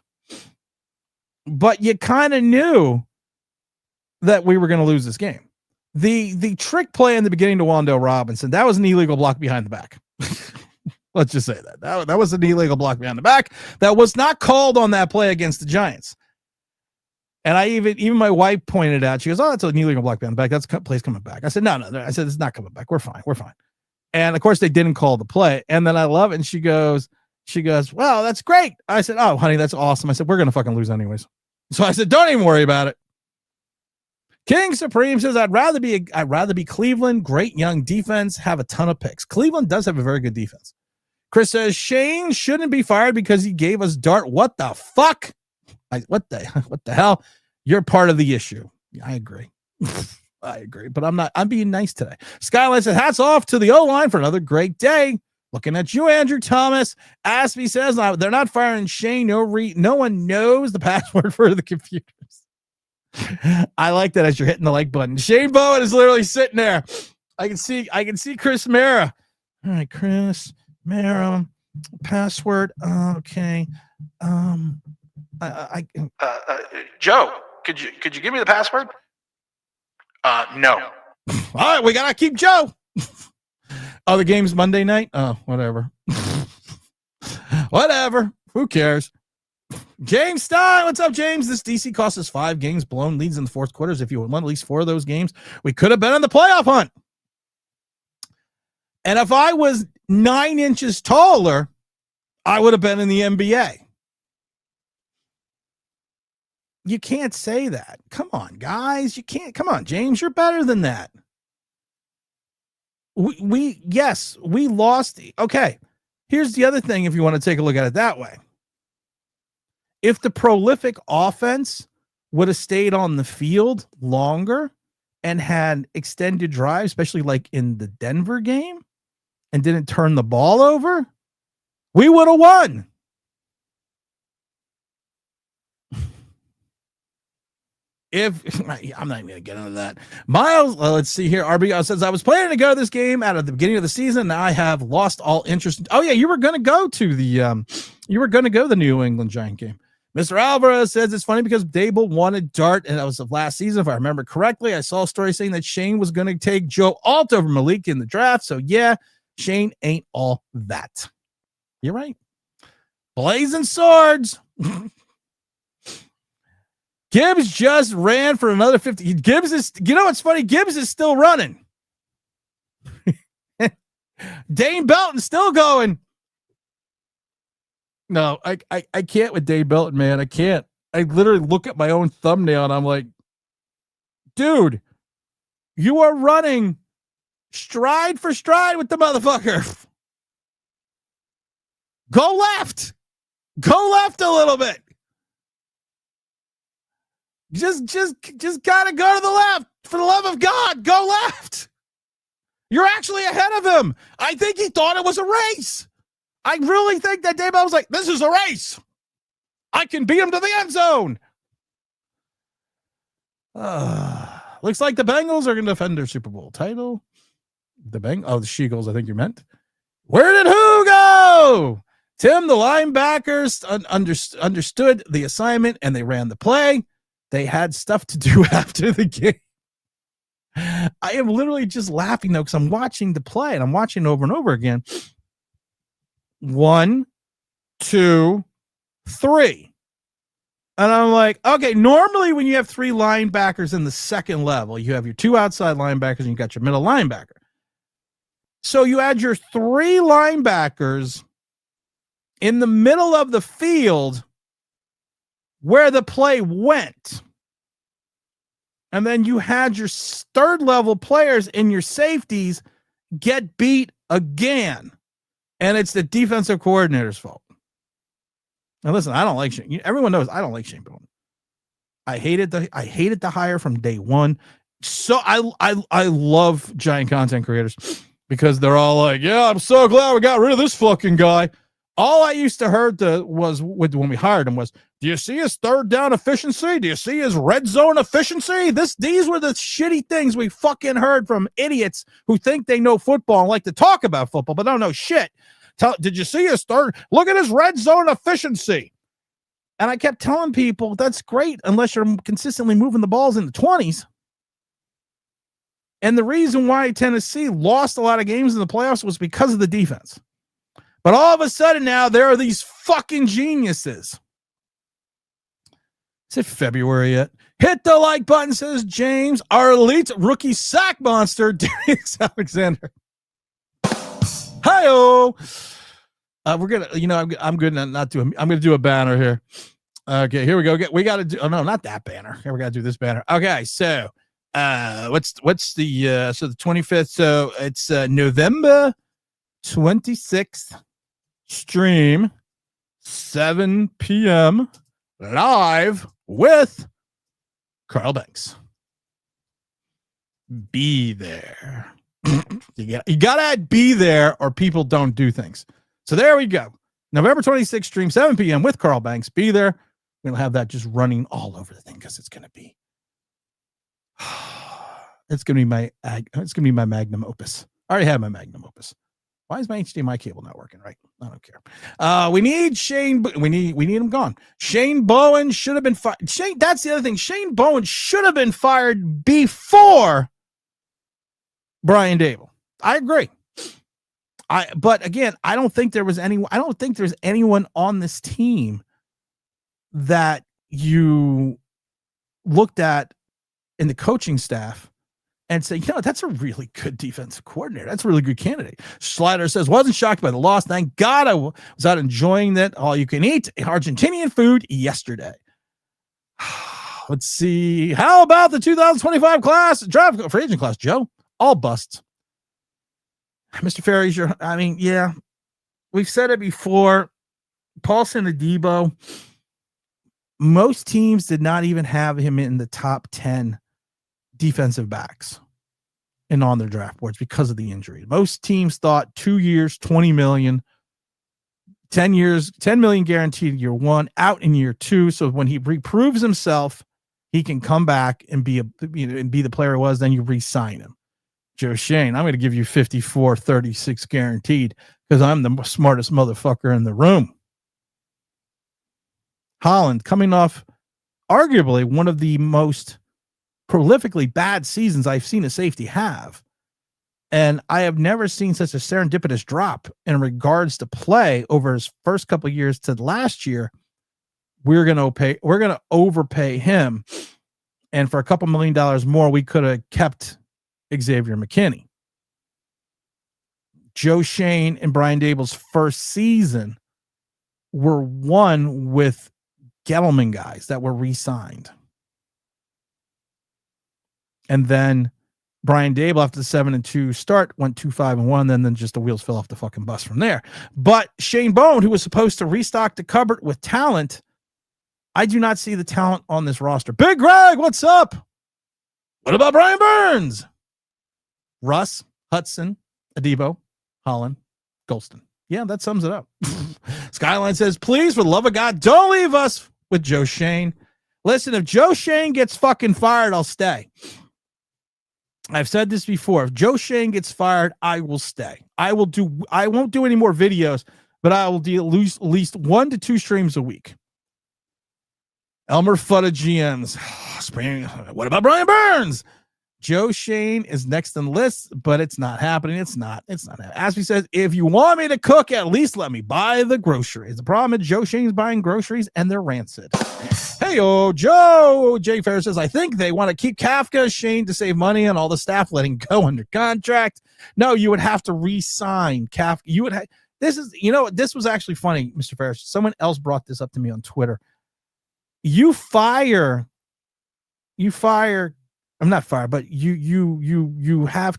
But you kind of knew that we were going to lose this game. The trick play in the beginning to Wandale Robinson, that was an illegal block behind the back. Let's just say that was an illegal block behind the back. That was not called on that play against the Giants. And I even my wife pointed out, she goes, oh, that's an illegal block behind the back. That's play's coming back. I said, no. I said, it's not coming back. We're fine. And of course they didn't call the play. And then I love it. And she goes, well, that's great. I said, oh, honey, that's awesome. I said, we're going to fucking lose anyways. So I said, don't even worry about it. King Supreme says, I'd rather be Cleveland. Great young defense, have a ton of picks. Cleveland does have a very good defense. Chris says, Shane shouldn't be fired because he gave us Dart. What the fuck? What the hell? You're part of the issue. I agree. I agree, but I'm being nice today. Skyline says, hats off to the O-line for another great day. Looking at you, Andrew Thomas. Aspie says, they're not firing Shane. No one knows the password for the computers. I like that as you're hitting the like button. Shane Bowen is literally sitting there. I can see Chris Mara. All right, Chris Mara, password. Okay. Joe, could you give me the password? No. All right, we gotta keep Joe. Oh, the game's Monday night? Oh, whatever. Whatever. Who cares? James Stein, what's up, James? This DC cost us 5 games, blown leads in the fourth quarters. If you would won at least 4 of those games, we could have been on the playoff hunt. And if I was 9 inches taller, I would have been in the NBA. You can't say that. Come on, guys. You can't. Come on, James. You're better than that. We lost. Okay. Here's the other thing, if you want to take a look at it that way. If the prolific offense would have stayed on the field longer, and had extended drives, especially like in the Denver game, and didn't turn the ball over, we would have won. I'm not even going to get into that. Miles, let's see here. RBO says, I was planning to go to this game at the beginning of the season. Now I have lost all interest. Oh yeah, you were going to go to the New England Giant game. Mr. Alvarez says it's funny because Dable wanted Dart, and that was the last season, if I remember correctly. I saw a story saying that Shane was going to take Joe Alt over Malik in the draft. So yeah, Shane ain't all that. You're right. Blazing swords. Gibbs just ran for another 50. Gibbs is, you know what's funny? Gibbs is still running. Dane Belton's still going. No, I can't with Dane Belton, man. I can't. I literally look at my own thumbnail and I'm like, dude, you are running stride for stride with the motherfucker. Go left. Go left a little bit. Just gotta go to the left. For the love of God, go left. You're actually ahead of him. I think he thought it was a race. I really think that Dave Bell was like, this is a race. I can beat him to the end zone. Looks like the Bengals are going to defend their Super Bowl title. The She-Eagles, I think you meant. Where did who go? Tim, the linebackers understood the assignment and they ran the play. They had stuff to do after the game. I am literally just laughing, though, because I'm watching the play and I'm watching it over and over again. 1, 2, 3. And I'm like, okay, normally when you have 3 linebackers in the second level, you have your 2 outside linebackers and you got your middle linebacker. So you add your 3 linebackers in the middle of the field where the play went. And then you had your third level players and your safeties get beat again. And it's the defensive coordinator's fault. Now listen, I don't like Shane. Everyone knows I don't like Shane Bowen. I hated the hire from day one. So I love Giant content creators because they're all like, yeah, I'm so glad we got rid of this fucking guy. All I used to heard was when we hired him was, do you see his third down efficiency? Do you see his red zone efficiency? These were the shitty things we fucking heard from idiots who think they know football and like to talk about football, but don't know shit. Did you see his third? Look at his red zone efficiency. And I kept telling people that's great unless you're consistently moving the balls in the 20s. And the reason why Tennessee lost a lot of games in the playoffs was because of the defense. But all of a sudden now there are these fucking geniuses. Is it February yet? Hit the like button, says James. Our elite rookie sack monster, Darius Alexander. Hi-oh. We're gonna, I'm good at not doing. I'm gonna do a banner here. Okay, here we go. We got to do. Oh no, not that banner. Here we got to do this banner. Okay, so what's the so the 25th? So it's November 26th. Stream 7 p.m. live with Carl Banks. Be there. You gotta add be there or people don't do things. So there we go. November 26th stream 7 p.m. with Carl Banks. Be there. We'll have that just running all over the thing because it's gonna be my magnum opus. I already have my magnum opus. Why is my HDMI cable not working right? I don't care. We need Shane. We need him gone. Shane Bowen should have been fired. That's the other thing. Shane Bowen should have been fired before Brian Dable. I agree. But again, I don't think there's anyone on this team that you looked at in the coaching staff and say, that's a really good defensive coordinator. That's a really good candidate. Slider says, wasn't shocked by the loss. Thank God I was out enjoying that all you can eat Argentinian food yesterday. Let's see. How about the 2025 class? Draft free agent class, Joe? All busts. Mr. Ferry's yeah. We've said it before. Paulson— most teams did not even have him in the top 10 defensive backs and on their draft boards because of the injury. Most teams thought 2 years, 20 million, 10 years, 10 million guaranteed year one, out in year two. So when he reproves himself, he can come back and be the player he was. Then you re-sign him. Joe Schoen, I'm going to give you 54, 36 guaranteed because I'm the smartest motherfucker in the room. Holland coming off arguably one of the most prolifically bad seasons I've seen a safety have. And I have never seen such a serendipitous drop in regards to play over his first couple of years to last year. We're going to overpay him. And for a couple $1 million more, we could have kept Xavier McKinney. Joe Schoen and Brian Dable's first season were won with Gettleman guys that were re-signed. And then Brian Dable, after the 7-2 start, went 2-5-1, then just the wheels fell off the fucking bus from there. But Shane Bowen, who was supposed to restock the cupboard with talent, I do not see the talent on this roster. Big Greg, what's up? What about Brian Burns? Russ, Hudson, Adebo, Holland, Golston. Yeah, that sums it up. Skyline says, please, for the love of God, don't leave us with Joe Schoen. Listen, if Joe Schoen gets fucking fired, I'll stay. I've said this before. If Joe Schoen gets fired, I will stay. I won't do any more videos, but I will do at least 1 to 2 streams a week. Elmer Fudd of GMs. What about Brian Burns? Joe Schoen is next on the list, but it's not happening. It's not happening. Aspie says, if you want me to cook, at least let me buy the groceries. The problem is Joe Schoen's buying groceries and they're rancid. Hey, Joe. Jay Ferris says, I think they want to keep Kafka, Schoen to save money and all the staff letting go under contract. No, you would have to re-sign Kafka. You would have, this was actually funny, Mr. Ferris. Someone else brought this up to me on Twitter. You have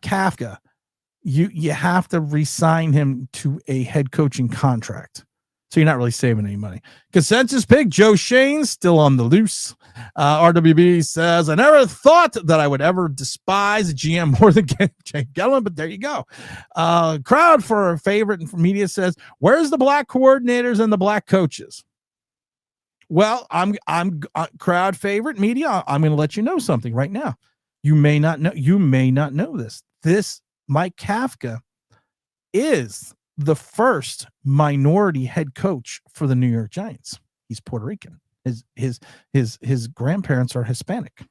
Kafka. You have to re-sign him to a head coaching contract. So you're not really saving any money. Consensus pick, Joe Schoen, still on the loose. RWB says, I never thought that I would ever despise a GM more than Jake Gellin, but there you go. Crowd for a favorite and for media says, where's the black coordinators and the black coaches? Well, I'm crowd favorite media. I'm going to let you know something right now. You may not know this. This Mike Kafka is the first minority head coach for the New York Giants. He's Puerto Rican. His grandparents are Hispanic.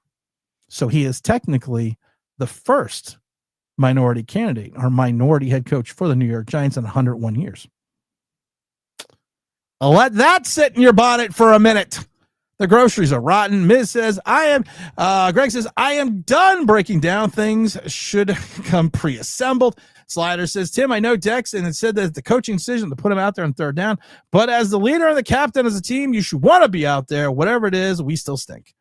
So he is technically the first minority candidate or minority head coach for the New York Giants in 101 years. I'll let that sit in your bonnet for a minute. The groceries are rotten. Greg says, I am done breaking down things should come pre-assembled. Slider says, Tim, I know Dex, and it said that the coaching decision to put him out there on third down, but as the leader and the captain as a team, you should want to be out there. Whatever it is, we still stink.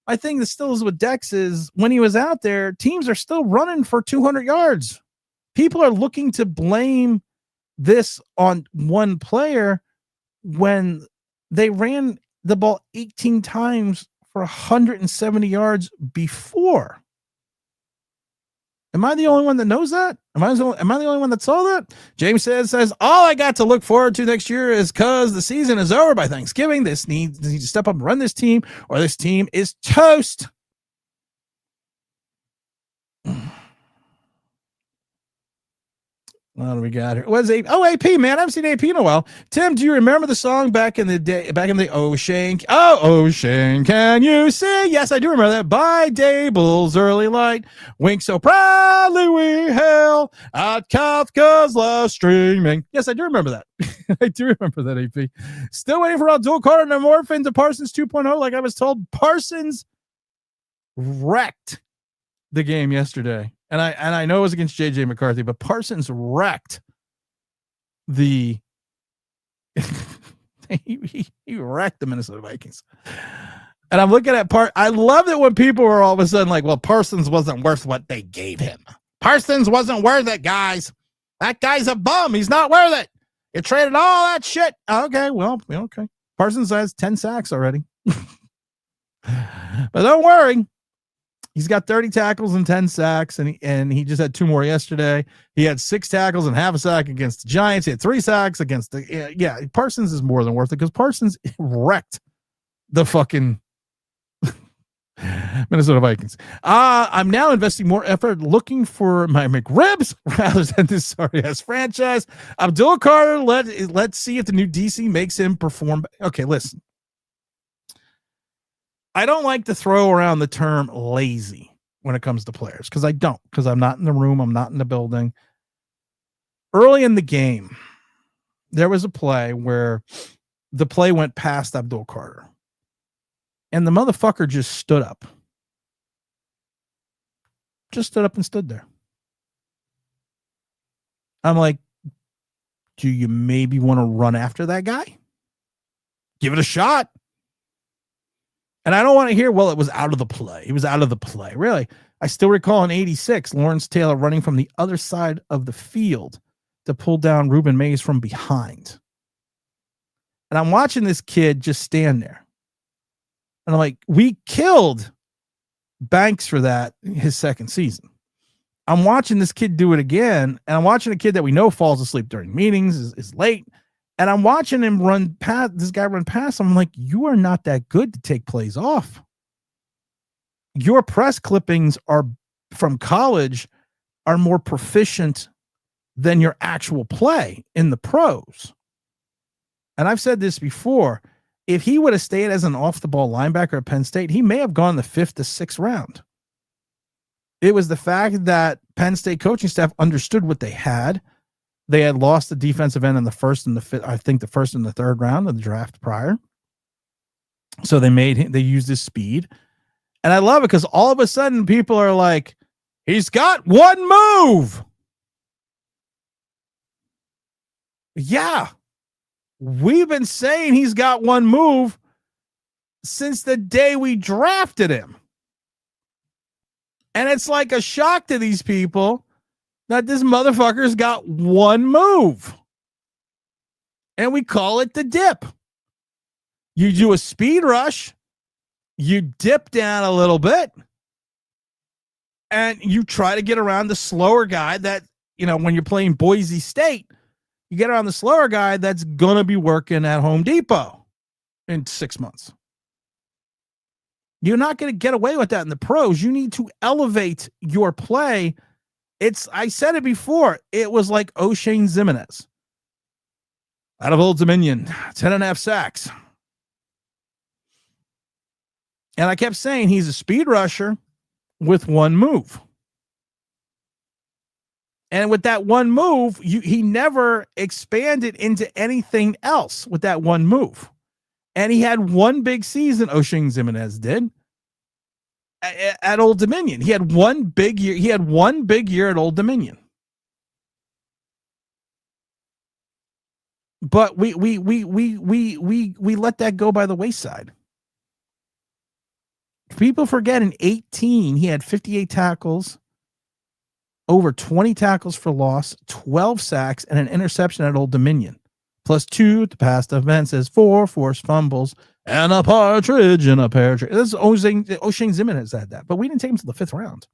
I think the still is with Dex is when he was out there, teams are still running for 200 yards. People are looking to blame this on one player when they ran the ball 18 times for 170 yards before. Am I the only one that knows that? Am I the only one that saw that? James says, all I got to look forward to next year is because the season is over by Thanksgiving. This needs to step up and run this team, or this team is toast. What do we got here? What's AP? Oh, AP, man. I haven't seen AP in a while. Tim, do you remember the song back in the day, Oh, Shane, can you see? Yes, I do remember that. By Dable's early light, wink so proudly we hail at Kafka's last streaming. Yes, I do remember that. I do remember that, AP. Still waiting for Abdul Carter to morph into Parsons 2.0. Like I was told, Parsons wrecked the game yesterday. And I know it was against JJ McCarthy, but Parsons wrecked the he wrecked the Minnesota Vikings. And I'm looking at I love it when people are all of a sudden like, well, Parsons wasn't worth what they gave him. Parsons wasn't worth it, guys. That guy's a bum. He's not worth it. You traded all that shit. Okay, well, okay. Parsons has 10 sacks already. But don't worry. He's got 30 tackles and 10 sacks, and he just had 2 more yesterday. He had 6 tackles and half a sack against the Giants. He had 3 sacks against the yeah. Parsons is more than worth it because Parsons wrecked the fucking Minnesota Vikings. I'm now investing more effort looking for my McRibs rather than this sorry-ass franchise. Abdul Carter, let's see if the new DC makes him perform. Okay, listen. I don't like to throw around the term lazy when it comes to players because I'm not in the room. I'm not in the building. Early in the game, there was a play where the play went past Abdul Carter. And the motherfucker just stood up. Just stood up and stood there. I'm like, do you maybe want to run after that guy? Give it a shot. And I don't want to hear, well, it was out of the play. It was out of the play. Really? I still recall in 86, Lawrence Taylor running from the other side of the field to pull down Reuben Mays from behind. And I'm watching this kid just stand there. And I'm like, we killed Banks for that his second season. I'm watching this kid do it again. And I'm watching a kid that we know falls asleep during meetings, is late. And I'm watching him run past this guy run past him. I'm like, you are not that good to take plays off. Your press clippings are from college are more proficient than your actual play in the pros. And I've said this before. If he would have stayed as an off the ball linebacker at Penn State, he may have gone the 5th to 6th round. It was the fact that Penn State coaching staff understood what they had. They had lost the defensive end in the 1st and the 5th, I think the 1st and the 3rd round of the draft prior. So they used his speed. And I love it because all of a sudden people are like, he's got one move. Yeah. We've been saying he's got one move since the day we drafted him. And it's like a shock to these people that this motherfucker's got one move. And we call it the dip. You do a speed rush, you dip down a little bit, and you try to get around the slower guy that, when you're playing Boise State, you get around the slower guy that's going to be working at Home Depot in 6 months. You're not going to get away with that in the pros. You need to elevate your play. I said it before. It was like O'Shane Zimenez out of Old Dominion, 10.5 sacks. And I kept saying he's a speed rusher with one move. And with that one move, he never expanded into anything else with that one move. And he had one big season, O'Shane Zimenez did, at Old Dominion. He had one big year. He had one big year at Old Dominion. But we let that go by the wayside. People forget in 18, he had 58 tackles, over 20 tackles for loss, 12 sacks, and an interception at Old Dominion. Plus 2 to pass defenses, 4 forced fumbles, and a partridge in a pear tree. This is O'Shane Zimenez had that, but we didn't take him to the 5th round.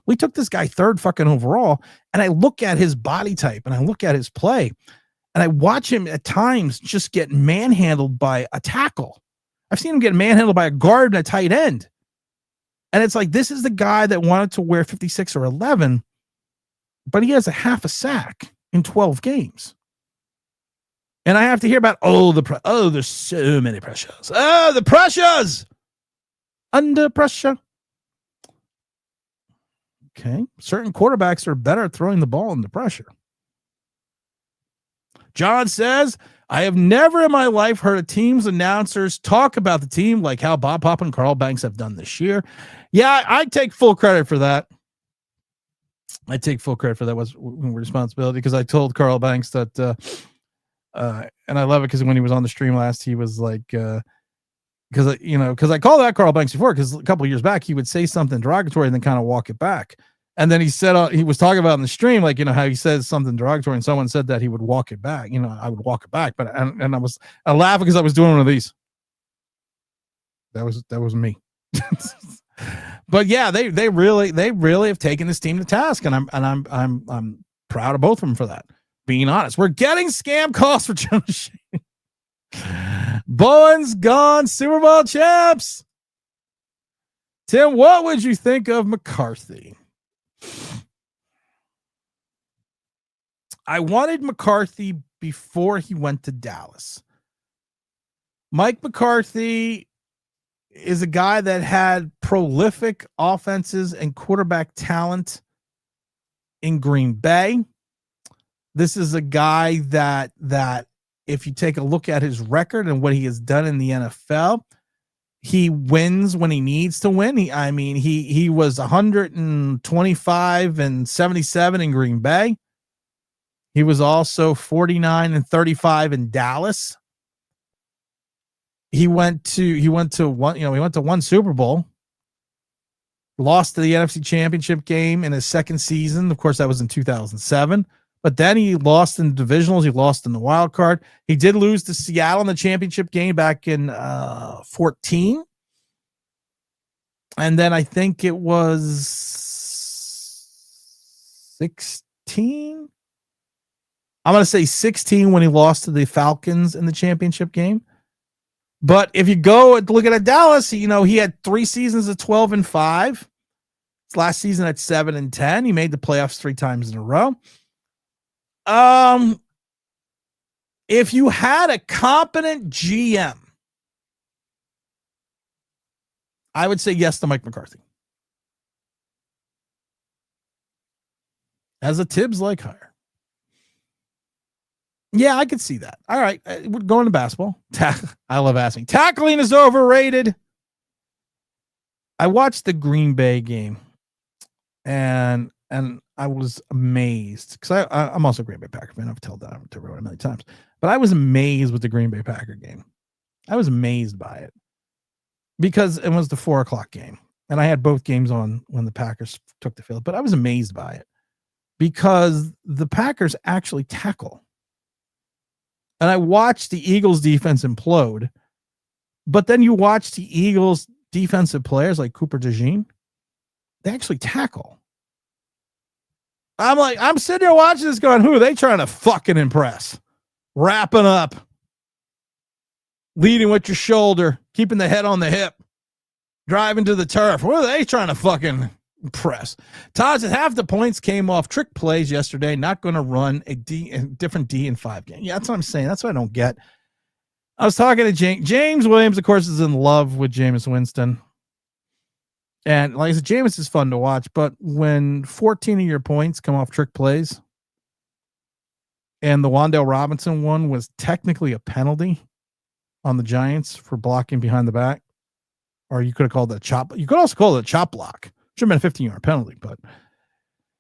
We took this guy 3rd fucking overall, and I look at his body type, and I look at his play, and I watch him at times just get manhandled by a tackle. I've seen him get manhandled by a guard and a tight end. And it's like, this is the guy that wanted to wear 56 or 11, but he has a half a sack in 12 games. And I have to hear about, there's so many pressures. Oh, the pressures. Under pressure. Okay. Certain quarterbacks are better at throwing the ball under pressure. John says, I have never in my life heard a team's announcers talk about the team like how Bob Pop and Carl Banks have done this year. Yeah, I take full credit for that. I take full credit for that was responsibility because I told Carl Banks that, and I love it because when he was on the stream last, he was like, because I called out Carl Banks before because a couple of years back he would say something derogatory and then kind of walk it back. And then he said, he was talking about in the stream, like, how he says something derogatory and someone said that he would walk it back. I would walk it back, but, and I laughed because I was doing one of these. That was me. But yeah, they really have taken this team to task, and I'm proud of both of them for that. Being honest, we're getting scam calls for Joe Schoen. Bowen's gone, Super Bowl champs. Tim, what would you think of McCarthy? I wanted McCarthy before he went to Dallas. Mike McCarthy is a guy that had prolific offenses and quarterback talent in Green Bay. This is a guy that if you take a look at his record and what he has done in the NFL, he wins when he needs to win. He was 125 and 77 in Green Bay. He was also 49 and 35 in Dallas. He went to one Super Bowl, lost to the NFC Championship game in his second season. Of course, that was in 2007. But then he lost in the divisionals. He lost in the wild card. He did lose to Seattle in the championship game back in 14. And then I think it was 16. I'm going to say 16 when he lost to the Falcons in the championship game. But if you go and look at Dallas, he had 3 seasons of 12-5. His last season at 7-10. He made the playoffs 3 times in a row. If you had a competent GM, I would say yes to Mike McCarthy. As a Tibbs like hire. Yeah, I could see that. All right. We're going to basketball. I love asking. Tackling is overrated. I watched the Green Bay game and I was amazed because I'm also a Green Bay Packer fan. I've told that to everyone a million times, but I was amazed with the Green Bay Packer game. I was amazed by it because it was the 4:00 game and I had both games on when the Packers took the field, but I was amazed by it because the Packers actually tackle. And I watched the Eagles defense implode, but then you watch the Eagles defensive players like Cooper DeJean, they actually tackle. I'm sitting there watching this going, who are they trying to fucking impress? Wrapping up, leading with your shoulder, keeping the head on the hip, driving to the turf. What are they trying to fucking impress? Todd said half the points came off trick plays yesterday, not going to run a different D in 5 games. Yeah, that's what I'm saying. That's what I don't get. I was talking to James Williams, of course, is in love with Jameis Winston. And like I said, Jameis is fun to watch, but when 14 of your points come off trick plays, and the Wan'Dale Robinson one was technically a penalty on the Giants for blocking behind the back, or you could have called it a chop. You could also call it a chop block. Should have been a 15-yard penalty, but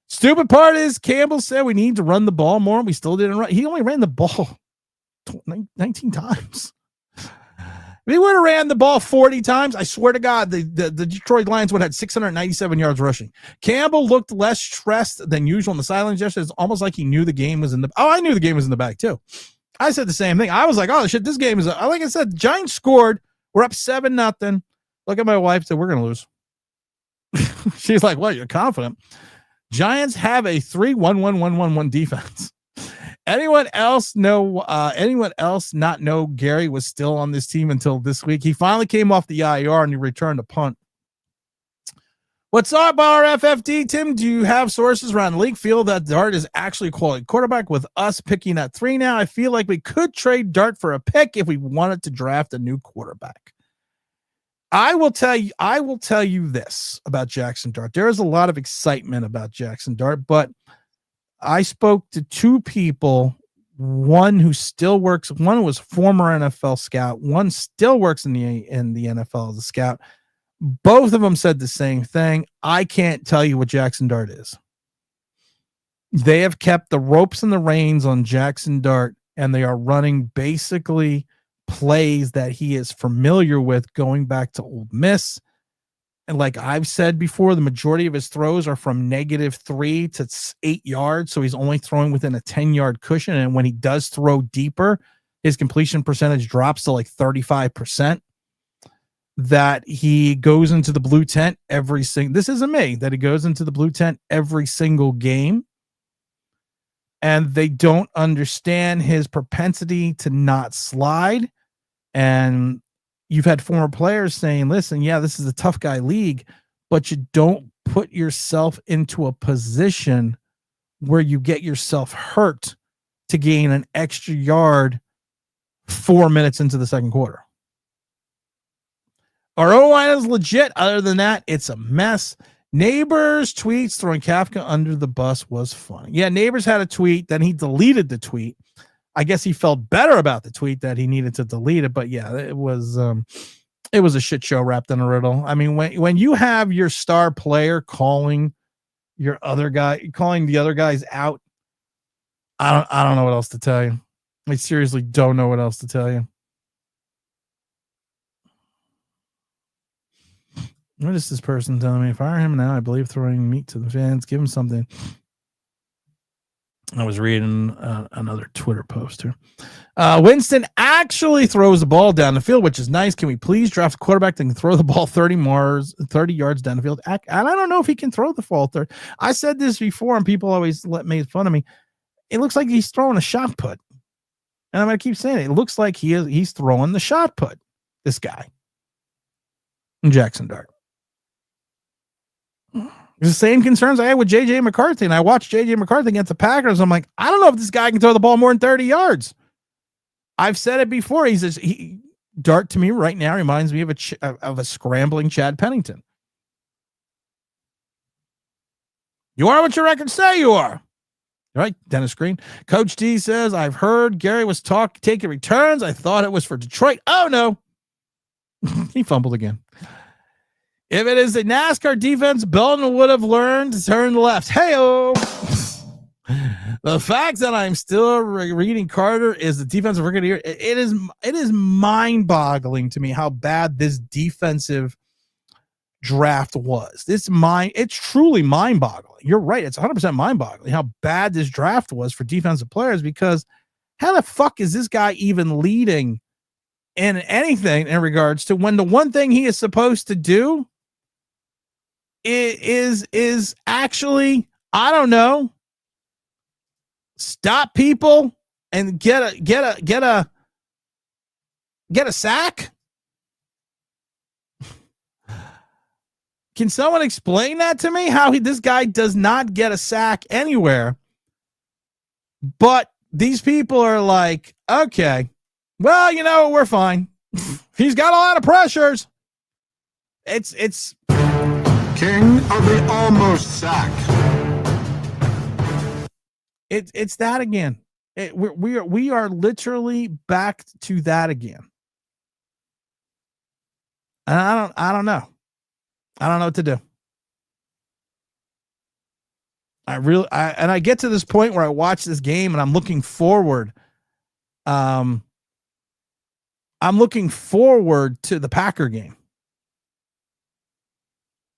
stupid part is Campbell said we need to run the ball more. We still didn't run. He only ran the ball 19 times. If he would have ran the ball 40 times, I swear to God, the Detroit Lions would have had 697 yards rushing. Campbell looked less stressed than usual on the sidelines yesterday. It's almost like he knew the game was in the. Oh, I knew the game was in the bag too. I said the same thing. I was like, oh shit, this game is. Like I said, the Giants scored. We're up 7-0. Look at my wife. Said we're gonna lose. She's like, well, you're confident. Giants have a 3-1-1-1-1-1 defense. Anyone else not know Gary was still on this team until this week? He finally came off the IR and he returned to punt. What's up, RFFD? Tim, do you have sources around the league feel that Dart is actually a quality quarterback with us picking at 3 now? I feel like we could trade Dart for a pick if we wanted to draft a new quarterback. I will tell you this about Jackson Dart. There is a lot of excitement about Jackson Dart, but I spoke to 2 people, one who still works, one was former NFL scout, one still works in the NFL as a scout. Both of them said the same thing. I can't tell you what Jackson Dart is. They have kept the ropes and the reins on Jackson Dart, and they are running basically plays that he is familiar with going back to Ole Miss. And like I've said before, the majority of his throws are from -3 to 8 yards. So he's only throwing within a 10-yard cushion. And when he does throw deeper, his completion percentage drops to like 35%. that he goes into the blue tent every single. This isn't me. That he goes into the blue tent every single game, and they don't understand his propensity to not slide. And you've had former players saying, "Listen, yeah, this is a tough guy league, but you don't put yourself into a position where you get yourself hurt to gain an extra yard 4 minutes into the second quarter." Our O-line is legit. Other than that, it's a mess. Neighbors tweets throwing Kafka under the bus was funny. Yeah, Neighbors had a tweet, then he deleted the tweet. I guess he felt better about the tweet that he needed to delete it, but yeah, it was a shit show wrapped in a riddle. I mean, when you have your star player calling the other guys out, I don't know what else to tell you. I seriously don't know what else to tell you. What is this person telling me? Fire him now. I believe throwing meat to the fans. Give him something. I was reading another Twitter post here. Winston actually throws the ball down the field, which is nice. Can we please draft a quarterback that can throw the ball 30 yards down the field? And I don't know if he can throw the ball 30. I said this before, and people always made fun of me. It looks like he's throwing a shot put. And I'm going to keep saying it. It looks like he's throwing the shot put, this guy. Jackson Dart. The same concerns I had with J.J. McCarthy, and I watched J.J. McCarthy against the Packers. I'm like, I don't know if this guy can throw the ball more than 30 yards. I've said it before. Dart to me right now reminds me of a scrambling Chad Pennington. You are what your records say you are. All right, Dennis Green. Coach D says, I've heard Gary was taking returns. I thought it was for Detroit. Oh, no. He fumbled again. If it is a NASCAR defense, Belton would have learned to turn left. Hey-o. The fact that I'm still reading Carter is the defensive record here. It is mind-boggling to me how bad this defensive draft was. It's truly mind-boggling. You're right. It's 100% mind-boggling how bad this draft was for defensive players, because how the fuck is this guy even leading in anything in regards to when the one thing he is supposed to do is actually, I don't know, stop people and get a sack? Can someone explain that to me? How this guy does not get a sack anywhere, but these people are like, okay, well, we're fine. He's got a lot of pressures. It's King of the almost sack. It's that again. We are literally back to that again. And I don't know. I don't know what to do. I get to this point where I watch this game and I'm looking forward. I'm looking forward to the Packer game,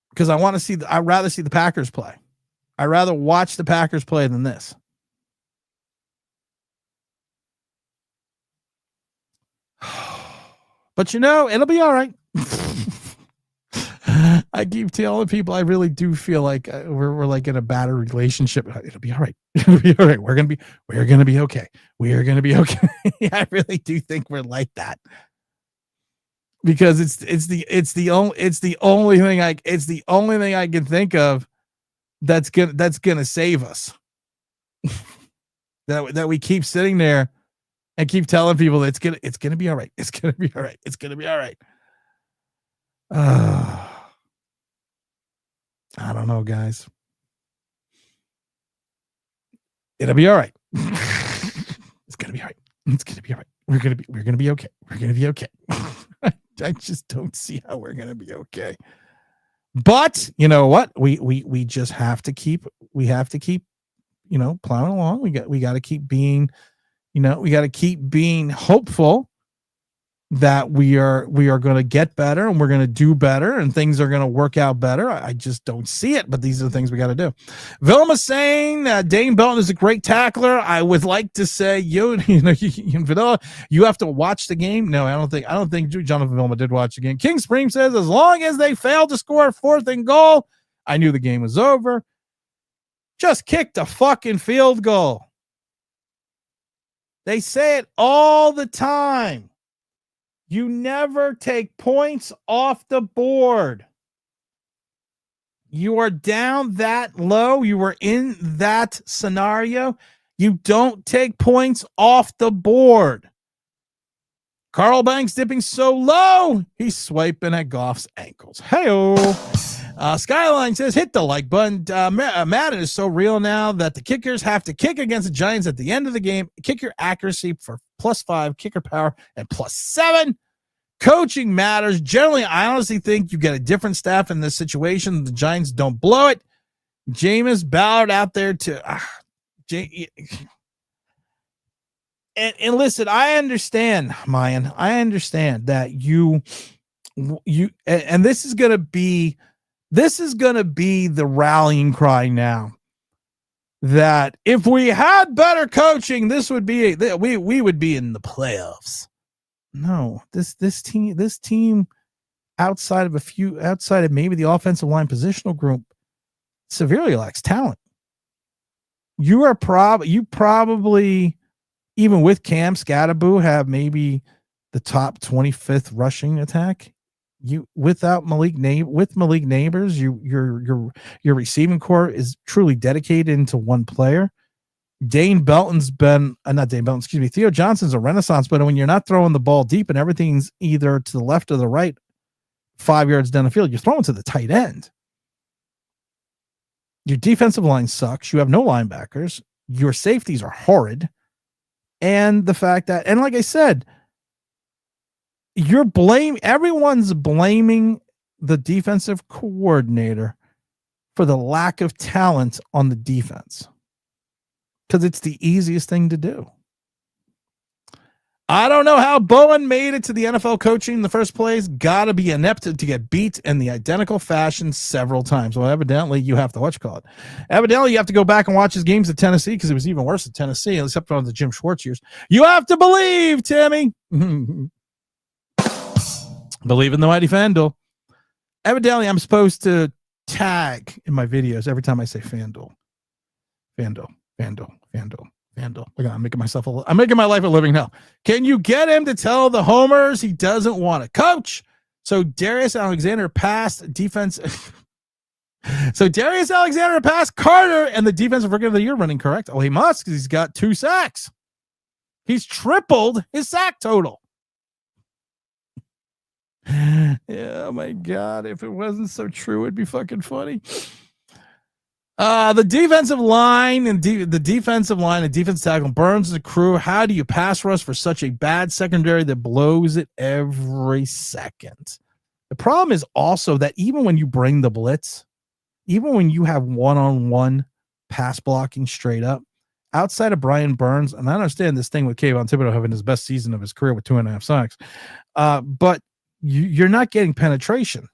because I want to see. I'd rather see the Packers play. I'd rather watch the Packers play than this. But it'll be all right. I keep telling people I really do feel like we're like in a bad relationship. It'll be all right. It'll be all right. We're gonna be okay. We are gonna be okay. I really do think we're like that, because it's the only thing I can think of that's gonna save us. that we keep sitting there and keep telling people it's gonna be all right. It's gonna be all right. It's gonna be all right. I don't know, guys. It'll be all right. It's gonna be all right. It's gonna be all right. We're gonna be okay. We're gonna be okay. I just don't see how we're gonna be okay. But you know what? We just have to keep. We have to keep. Plowing along. We got to keep being. We got to keep being hopeful that we are going to get better and we're going to do better and things are going to work out better. I just don't see it, but these are the things we got to do. Vilma saying Dane Belton is a great tackler. I would like to say Vanilla, you have to watch the game. No, I don't think Jonathan Vilma did watch the game. King Supreme says as long as they failed to score 4th and goal, I knew the game was over. Just kick the fucking field goal. They say it all the time. You never take points off the board. You are down that low. You were in that scenario. You don't take points off the board. Carl Banks dipping so low, he's swiping at Goff's ankles. Hey-o. Skyline says, hit the like button. Madden is so real now that the kickers have to kick against the Giants at the end of the game. Kicker accuracy for +5, kicker power, and +7. Coaching matters. Generally, I honestly think you get a different staff in this situation. The Giants don't blow it. Jameis Ballard out there to and listen, I understand, Mayan. I understand that you and this is gonna be the rallying cry now. That if we had better coaching, this would be we would be in the playoffs. No, this team outside of maybe the offensive line positional group severely lacks talent. You probably even with Cam Scatterboo have maybe the top 25th rushing attack. You without Malik Neighbors, your receiving core is truly dedicated into one player. Theo Johnson's a renaissance, but when you're not throwing the ball deep and everything's either to the left or the right, 5 yards down the field, you're throwing to the tight end. Your defensive line sucks. You have no linebackers. Your safeties are horrid. And the fact that, and like I said, everyone's blaming the defensive coordinator for the lack of talent on the defense. Because it's the easiest thing to do. I don't know how Bowen made it to the NFL coaching in the first place. Got to be inept to get beat in the identical fashion several times. Well, evidently you have to Evidently you have to go back and watch his games at Tennessee because it was even worse at Tennessee, except on the Jim Schwartz years. You have to believe, Timmy. Believe in the mighty FanDuel. Evidently I'm supposed to tag in my videos every time I say FanDuel. FanDuel. Look, I'm making my life a living hell. Can you get him to tell the homers he doesn't want to coach? So Darius Alexander passed defense. So Darius Alexander passed Carter and the defensive rookie of the year running correct. Oh, he must because he's got 2 sacks. He's tripled his sack total. Yeah, oh my God. If it wasn't so true, it'd be fucking funny. The defensive line and defense tackle Burns and the crew. How do you pass rush for such a bad secondary that blows it every second? The problem is also that even when you bring the blitz, even when you have one-on-one pass blocking straight up, outside of Brian Burns, and I understand this thing with Kayvon Thibodeau having his best season of his career with 2.5 sacks, but you're not getting penetration.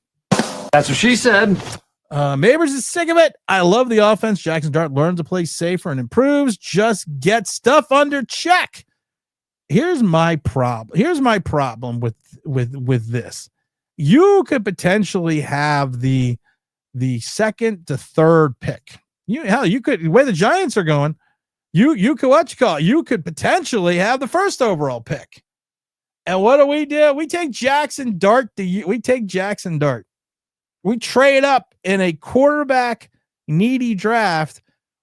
That's what she said. Mabers is sick of it. I love the offense. Jackson Dart learns to play safer and improves. Just get stuff under check. Here's my problem with this. You could potentially have the 2nd to 3rd pick. You could, the way the Giants are going, you could potentially have the 1st overall pick. And what do? We take Jackson Dart. We trade up in a quarterback needy draft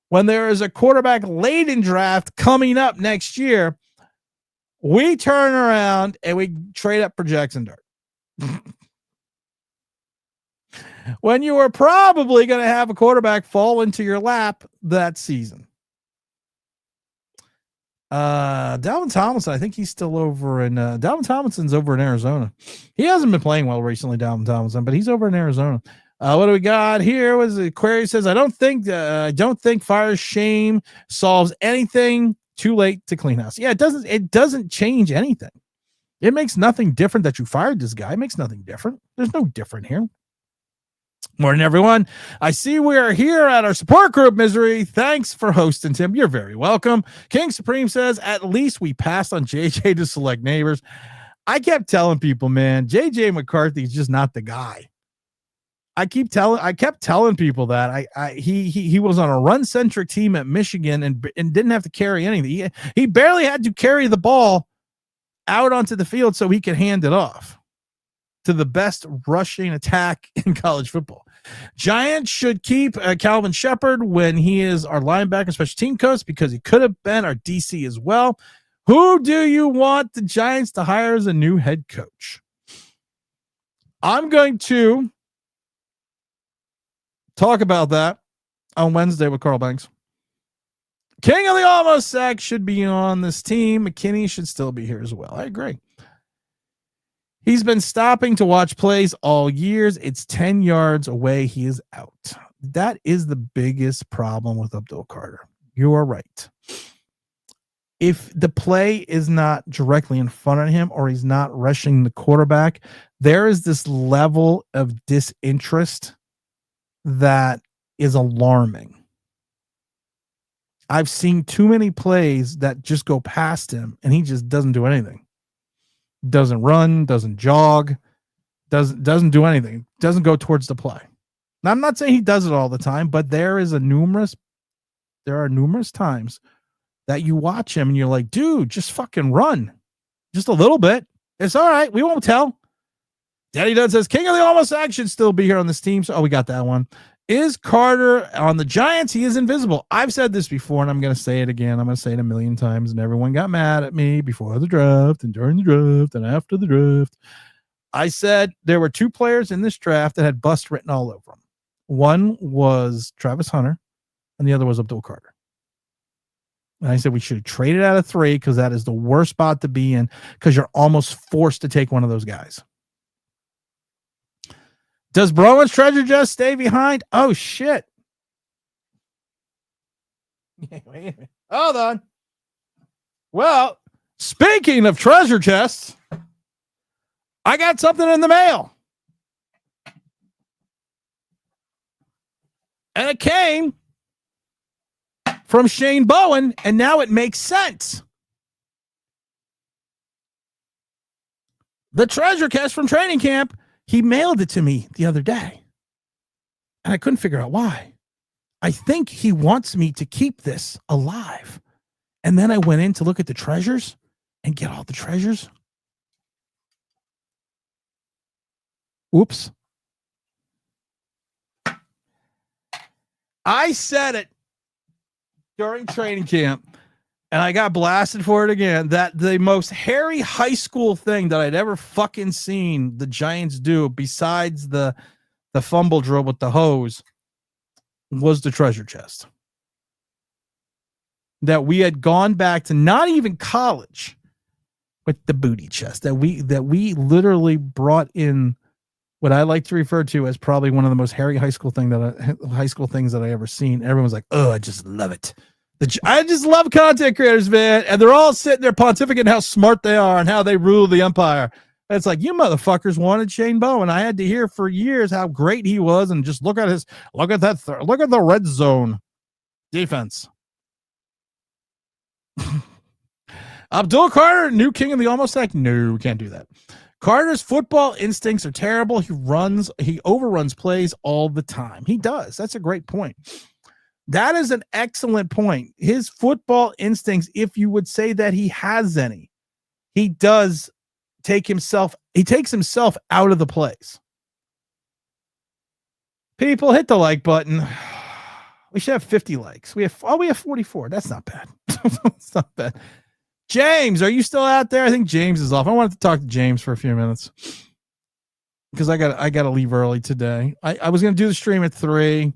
when there is a quarterback laden draft coming up next year. We turn around and we trade up for Jackson Dart. When you are probably going to have a quarterback fall into your lap that season. Dalvin Tomlinson, I think he's still over in Dalvin Tomlinson's over in Arizona. He hasn't been playing well recently, Dalvin Tomlinson, but he's over in Arizona. What do we got here? Was the query says, I don't think fire shame solves anything. Too late to clean house. Yeah, it doesn't change anything. It makes nothing different that you fired this guy. It makes nothing different. There's no different here. Morning, everyone. I see we are here at our support group, Misery. Thanks for hosting, Tim. You're very welcome. King Supreme says, at least we passed on JJ to select neighbors. I kept telling people, man, JJ McCarthy is just not the guy. I kept telling people that he was on a run-centric team at Michigan and didn't have to carry anything. He barely had to carry the ball out onto the field so he could hand it off to the best rushing attack in college football. Giants should keep Calvin Shepard when he is our linebacker special team coach because he could have been our DC as well. Who do you want the Giants to hire as a new head coach? I'm going to talk about that on Wednesday with Carl Banks. King of the Almost Sack should be on this team. McKinney should still be here as well. I agree. He's been stopping to watch plays all years. It's 10 yards away. He is out. That is the biggest problem with Abdul Carter. You are right. If the play is not directly in front of him or he's not rushing the quarterback, there is this level of disinterest that is alarming. I've seen too many plays that just go past him and he just doesn't do anything. Doesn't run, doesn't jog, doesn't do anything. Doesn't go towards the play. Now, I'm not saying he does it all the time, but there are numerous times that you watch him and you're like, dude, just fucking run. Just a little bit. It's all right. We won't tell. Daddy Dunn says, King of the Almost Sack should still be here on this team. So, we got that one. Is Carter on the Giants? He is invisible. I've said this before, and I'm going to say it again. I'm going to say it a million times, and everyone got mad at me before the draft and during the draft and after the draft. I said there were two players in this draft that had bust written all over them. One was Travis Hunter, and the other was Abdul Carter. And I said we should have traded out of 3 because that is the worst spot to be in because you're almost forced to take one of those guys. Does Browan's treasure just stay behind? Oh, shit. Wait a minute. Hold on. Well, speaking of treasure chests, I got something in the mail. And it came from Shane Bowen, and now it makes sense. The treasure chest from training camp. He mailed it to me the other day, and I couldn't figure out why. I think he wants me to keep this alive. And then I went in to look at the treasures and get all the treasures. Oops. I said it during training camp, and I got blasted for it again, that the most hairy high school thing that I'd ever fucking seen the Giants do besides the fumble drill with the hose was the treasure chest. That we had gone back to not even college with the booty chest, that we literally brought in what I like to refer to as probably one of the most hairy high school things that I ever seen. Everyone's like, oh, I just love it. I just love content creators, man. And they're all sitting there pontificating how smart they are and how they rule the empire. And it's like, you motherfuckers wanted Shane Bowen. I had to hear for years how great he was. And just look at the red zone defense. Abdul Carter, new king of the almost sack. No, we can't do that. Carter's football instincts are terrible. He overruns plays all the time. He does. That's a great point. That is an excellent point. His football instincts, if you would say that he has any, he takes himself out of the plays. People, hit the like button. We should have 50 likes. We have 44. That's not bad. It's not bad. James, are you still out there? I think James is off. I wanted to talk to James for a few minutes because I got to leave early today. I was going to do the stream at 3.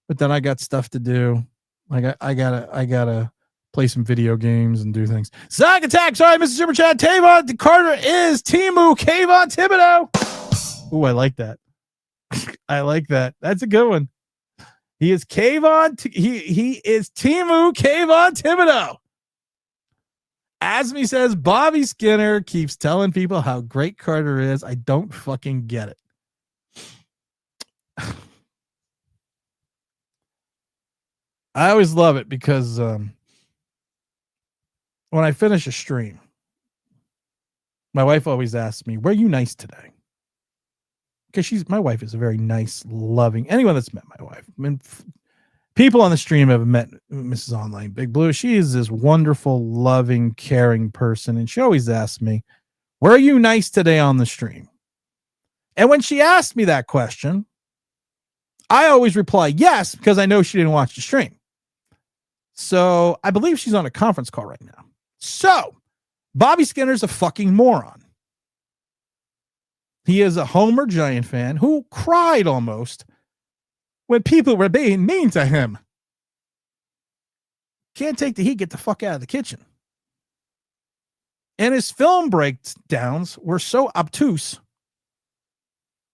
But then I got stuff to do. I gotta play some video games and do things. Zach Attack, sorry, Mr. Super Chat. Tavon Carter is Timu Kayvon Thibodeau. Ooh, I like that. I like that. That's a good one. He is Kayvon. He is Timu Kayvon Thibodeau. Asmi says Bobby Skinner keeps telling people how great Carter is. I don't fucking get it. I always love it because when I finish a stream, my wife always asks me, "Were you nice today?" Because my wife is a very nice, loving. Anyone that's met my wife, I mean, people on the stream have met Mrs. Online Big Blue. She is this wonderful, loving, caring person, and she always asks me, "Were you nice today on the stream?" And when she asked me that question, I always reply yes, because I know she didn't watch the stream. So I believe she's on a conference call right now. So Bobby Skinner's a fucking moron. He is a Homer Giant fan who cried almost when people were being mean to him. Can't take the heat, get the fuck out of the kitchen. And his film breakdowns were so obtuse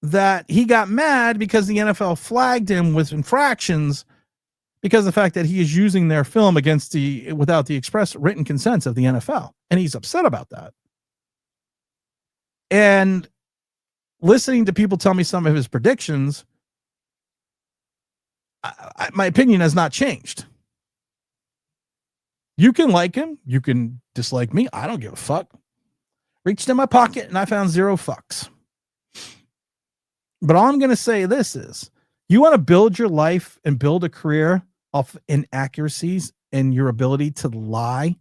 that he got mad because the NFL flagged him with infractions because of the fact that he is using their film without the express written consents of the NFL. And he's upset about that. And listening to people tell me some of his predictions, my opinion has not changed. You can like him. You can dislike me. I don't give a fuck. Reached in my pocket and I found 0 fucks. But all I'm going to say this is, you want to build your life and build a career off inaccuracies and your ability to lie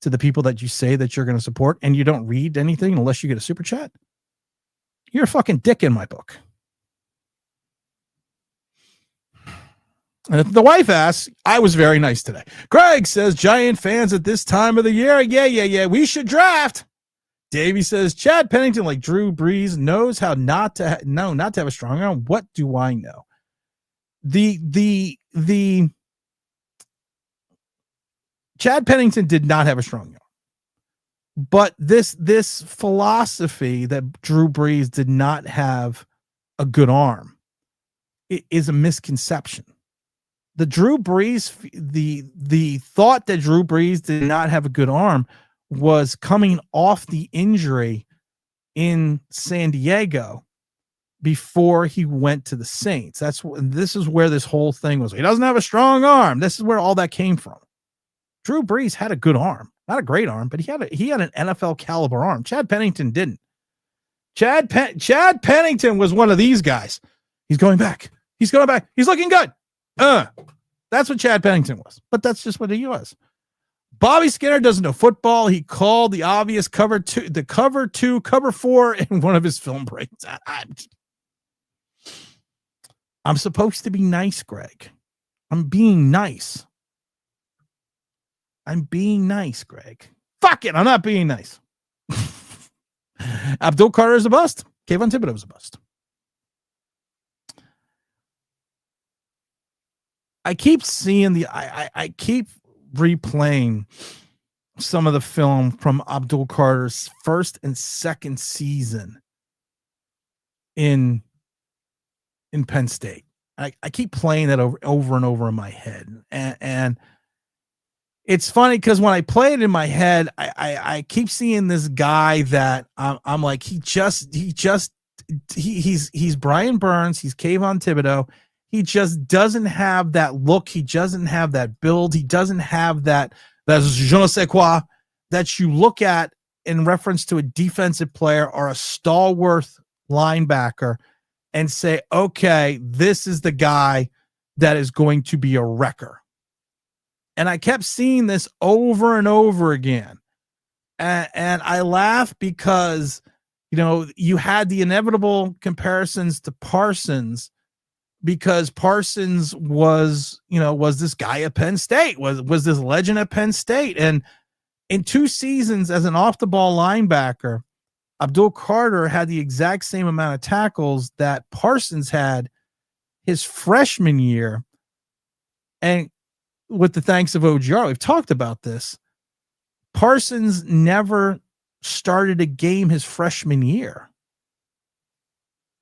to the people that you say that you're going to support, and you don't read anything unless you get a super chat, you're a fucking dick in my book. And the wife asks, I was very nice today. Greg says, Giant fans at this time of the year. Yeah. We should draft. Davey says, Chad Pennington, like Drew Brees, knows how not to have a strong arm. What do I know? The Chad Pennington did not have a strong arm, but this philosophy that Drew Brees did not have a good arm is a misconception. The Drew Brees, the thought that Drew Brees did not have a good arm was coming off the injury in San Diego before he went to the Saints. This is where this whole thing was. He doesn't have a strong arm. This is where all that came from. Drew Brees had a good arm, not a great arm, but he had an NFL caliber arm. Chad Pennington didn't. Chad Pennington was one of these guys. He's going back. He's looking good. That's what Chad Pennington was. But that's just what he was. Bobby Skinner doesn't know football. He called the obvious cover 4 in one of his film breaks. I'm supposed to be nice, Greg. I'm being nice. Greg. Fuck it. I'm not being nice. Abdul Carter is a bust. Kayvon Thibodeau is a bust. I keep seeing I keep replaying some of the film from Abdul Carter's first and second season in Penn State. I keep playing that over and over in my head. And it's funny because when I play it in my head, I keep seeing this guy that I'm like, he's Brian Burns, he's Kayvon Thibodeau. He just doesn't have that look. He doesn't have that build. He doesn't have that je ne sais quoi that you look at in reference to a defensive player or a stalwart linebacker and say, okay, this is the guy that is going to be a wrecker. And I kept seeing this over and over again. And I laugh because, you had the inevitable comparisons to Parsons, because Parsons was this guy at Penn State, was this legend at Penn State. And in 2 seasons as an off-the-ball linebacker, Abdul Carter had the exact same amount of tackles that Parsons had his freshman year. And with the thanks of OGR, we've talked about this. Parsons never started a game his freshman year.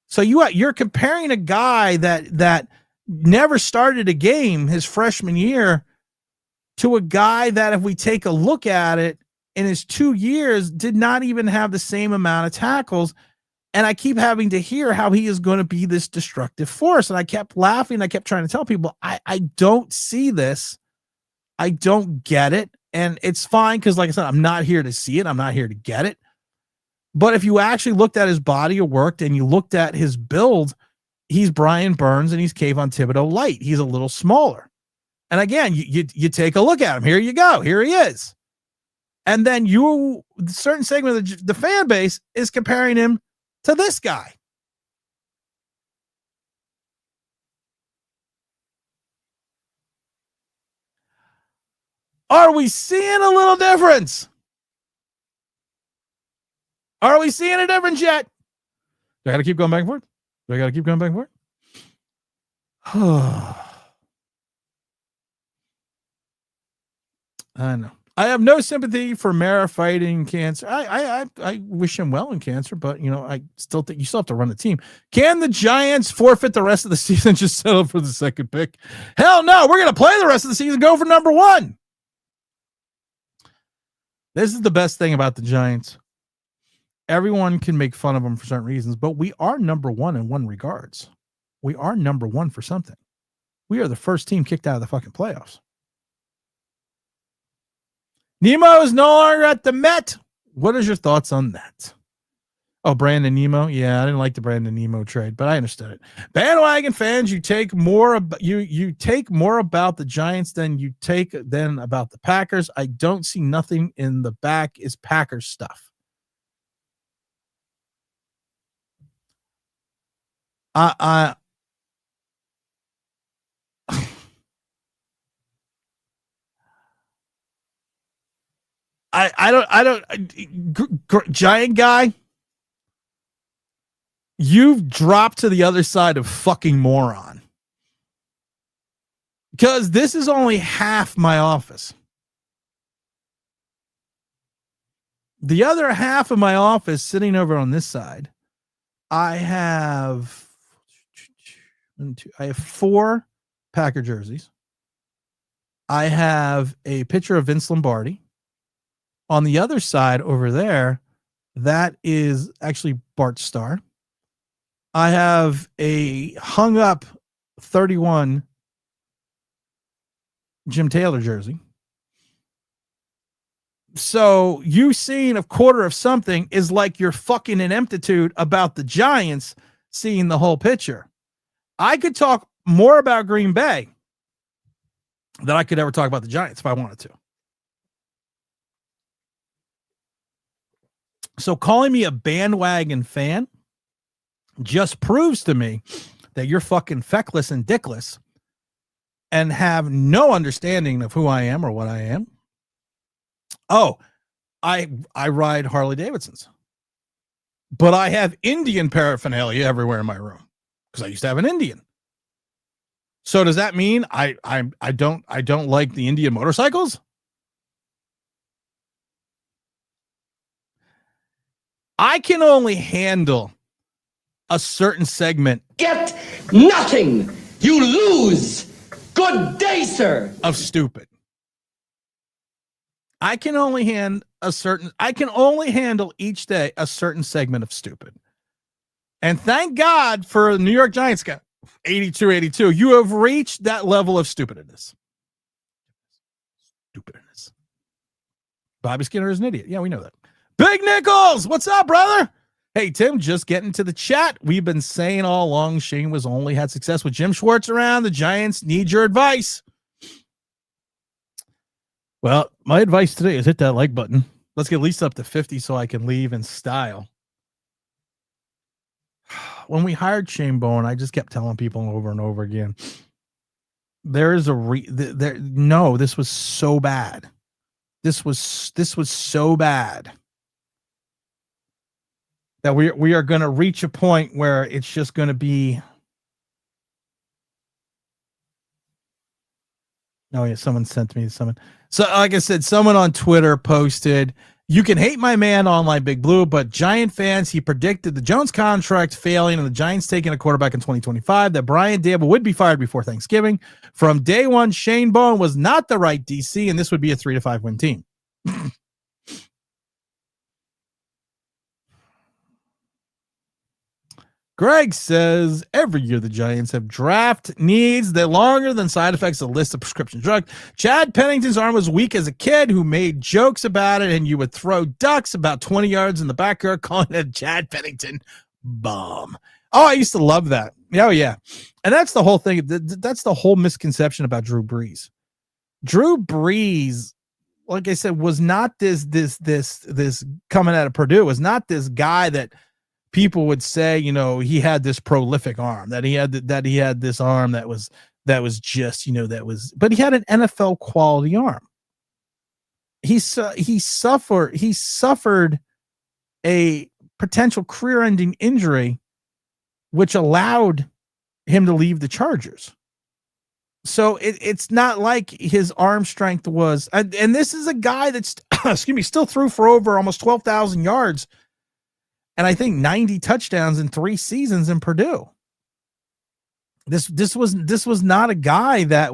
So you're comparing a guy that never started a game his freshman year to a guy that, if we take a look at it, in his 2 years did not even have the same amount of tackles. And I keep having to hear how he is going to be this destructive force. And I kept laughing. I kept trying to tell people, I don't see this. I don't get it. And it's fine because, like I said, I'm not here to see it. I'm not here to get it. But if you actually looked at his body of work and you looked at his build, he's Brian Burns and he's Kayvon Thibodeau light. He's a little smaller. And again, you take a look at him. Here you go. Here he is. And then certain segment of the fan base is comparing him to this guy. Are we seeing a little difference? Are we seeing a difference yet? Do I got to keep going back and forth? Do I got to keep going back and forth? I know. I have no sympathy for Mara fighting cancer. I wish him well in cancer, but I still think you still have to run the team. Can the Giants forfeit the rest of the season, just settle for the second pick? Hell no, we're gonna play the rest of the season, go for number 1. This is the best thing about the Giants. Everyone can make fun of them for certain reasons, but we are number 1 in one regards. We are number 1 for something. We are the first team kicked out of the fucking playoffs. Nemo is no longer at the Met. What is your thoughts on that? Oh, Brandon Nemo. Yeah, I didn't like the Brandon Nemo trade, but I understood it. Bandwagon fans, you take more about the Giants than about the Packers. I don't see nothing in the back is Packers stuff. Giant guy, you've dropped to the other side of fucking moron. Because this is only half my office. The other half of my office sitting over on this side, I have 4 Packer jerseys. I have a picture of Vince Lombardi. On the other side over there, that is actually Bart Starr. I have a hung up 31 Jim Taylor jersey. So you seeing a quarter of something is like you're fucking an emptitude about the Giants seeing the whole picture. I could talk more about Green Bay than I could ever talk about the Giants if I wanted to. So calling me a bandwagon fan just proves to me that you're fucking feckless and dickless and have no understanding of who I am or what I am. Oh, I ride Harley Davidsons, but I have Indian paraphernalia everywhere in my room because I used to have an Indian. So does that mean I don't like the Indian motorcycles? I can only handle a certain segment. Get nothing. You lose. Good day, sir. Of stupid. I can only handle each day a certain segment of stupid. And thank God for the New York Giants guy, 82. You have reached that level of stupidness. Bobby Skinner is an idiot. Yeah, we know that. Big Nichols, what's up, brother? Hey, Tim, just getting to the chat. We've been saying all along Shane was only had success with Jim Schwartz around. The Giants need your advice. Well, my advice today is hit that like button. Let's get at least up to 50 so I can leave in style. When we hired Shane Bowen, I just kept telling people over and over again, there is no, this was so bad. This was so bad that we are going to reach a point where it's just going to be. Oh yeah, someone sent me someone. So like I said, someone on Twitter posted, "You can hate my man online Big Blue, but Giant fans, he predicted the Jones contract failing and the Giants taking a quarterback in 2025, that Brian Daboll would be fired before Thanksgiving. From day one, Shane Bowen was not the right DC, and this would be a 3-5 win team." Greg says every year the Giants have draft needs that longer than side effects, a list of prescription drugs. Chad Pennington's arm was weak as a kid who made jokes about it, and you would throw ducks about 20 yards in the backyard calling it a Chad Pennington bomb. Oh, I used to love that. Oh, yeah. And that's the whole thing. That's the whole misconception about Drew Brees. Drew Brees, like I said, was not this coming out of Purdue, was not this guy that people would say, you know, he had this prolific arm, that he had this arm that was just, you know, but he had an NFL quality arm. He suffered a potential career-ending injury, which allowed him to leave the Chargers. So it's not like his arm strength was, and this is a guy that's, still threw for over almost 12,000 yards. And I think 90 touchdowns in 3 seasons in Purdue. This was not a guy that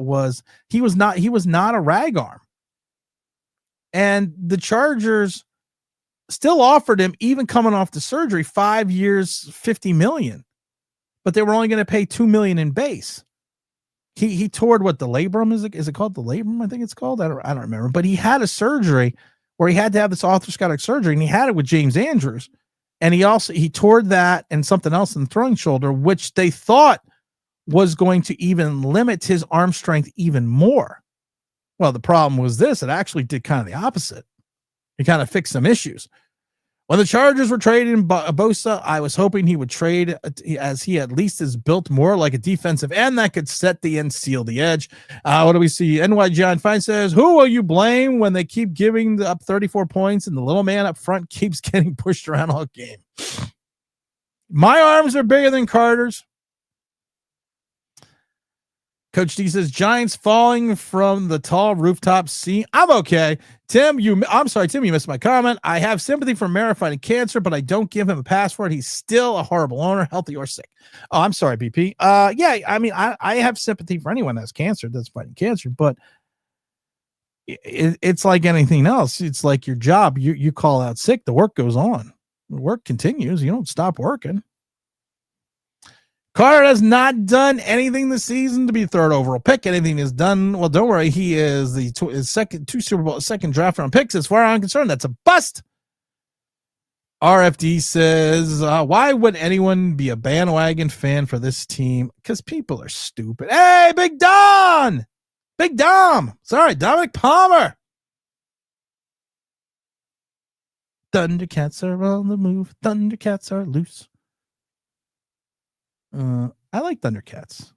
he was not a rag arm. And the Chargers still offered him, even coming off the surgery, 5 years, $50 million, but they were only going to pay $2 million in base. He toured what, the labrum, is it called the labrum? I think it's called. I don't remember, but he had a surgery where he had to have this arthroscopic surgery, and he had it with James Andrews. And he toured that and something else in the throwing shoulder, which they thought was going to even limit his arm strength even more. Well, the problem was this. It actually did kind of the opposite. It kind of fixed some issues. When the Chargers were trading Bosa, I was hoping he would trade, as he at least is built more like a defensive end that could set the end, seal the edge. What do we see? NYGST Fine says, who will you blame when they keep giving up 34 points and the little man up front keeps getting pushed around all game? My arms are bigger than Carter's. Coach D says, Giants falling from the tall rooftop scene. I'm okay. Tim, I'm sorry, Tim, you missed my comment. I have sympathy for Mara fighting cancer, but I don't give him a pass for it. He's still a horrible owner, healthy or sick. Oh, I'm sorry, BP. Yeah, I mean, I have sympathy for anyone that has cancer, that's fighting cancer, but it's like anything else. It's like your job. You call out sick, the work goes on. The work continues. You don't stop working. Carter has not done anything this season to be third overall pick. Anything is done. Well, don't worry. He is his second draft round picks. As far as I'm concerned, that's a bust. RFD says, why would anyone be a bandwagon fan for this team? Because people are stupid. Hey, Big Dom. Sorry, Dominic Palmer. Thundercats are on the move. Thundercats are loose. I like Thundercats.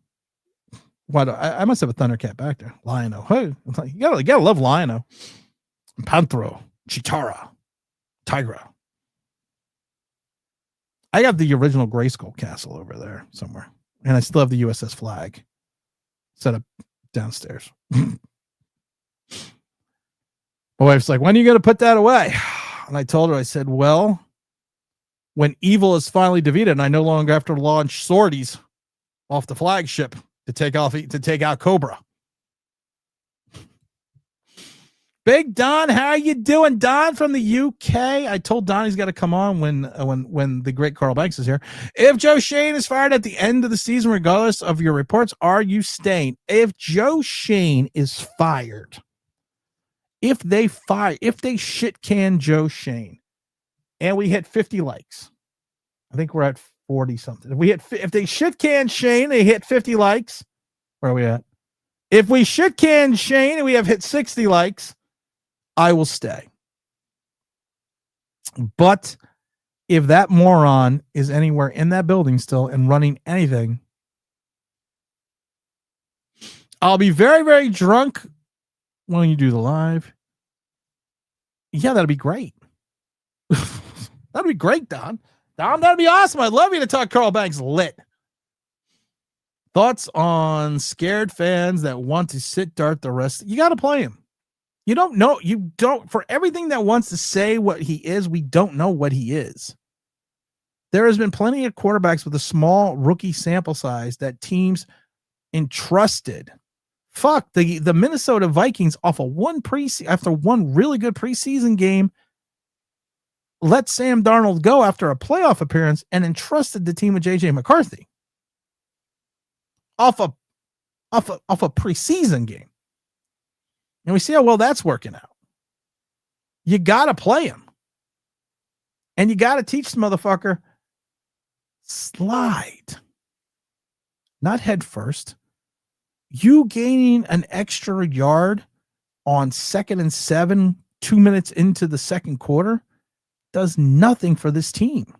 Why do I must have a Thundercat back there? Lion-O. Hey, you gotta love Lion-O. Panthro, Chitara, Tigra. I have the original Grayskull castle over there somewhere, and I still have the USS Flag set up downstairs. My wife's like, when are you going to put that away? And I told her, I said, well, when evil is finally defeated and I no longer have to launch sorties off the flagship to take out Cobra. Big Don, how are you doing? Don from the UK. I told Don he's got to come on when the great Carl Banks is here. If Joe Schoen is fired at the end of the season, regardless of your reports, are you staying? If Joe Schoen is fired, if they shit can Joe Schoen, and we hit 50 likes, I think we're at 40 something. If they shit can Shane, they hit 50 likes. Where are we at? If we shit can Shane and we have hit 60 likes, I will stay. But if that moron is anywhere in that building still and running anything, I'll be very, very drunk when you do the live. Yeah, that'd be great. That'd be great, Don. Don, that'd be awesome. I'd love you to talk Carl Banks lit. Thoughts on scared fans that want to sit dart the rest? You got to play him. You don't know. You don't. For everything that wants to say what he is, we don't know what he is. There has been plenty of quarterbacks with a small rookie sample size that teams entrusted. Fuck, the Minnesota Vikings off of after one really good preseason game let Sam Darnold go after a playoff appearance and entrusted the team with J.J. McCarthy off a preseason game. And we see how well that's working out. You got to play him. And you got to teach the motherfucker, slide. Not head first. You gaining an extra yard on 2nd and 7, 2 minutes into the second quarter does nothing for this team.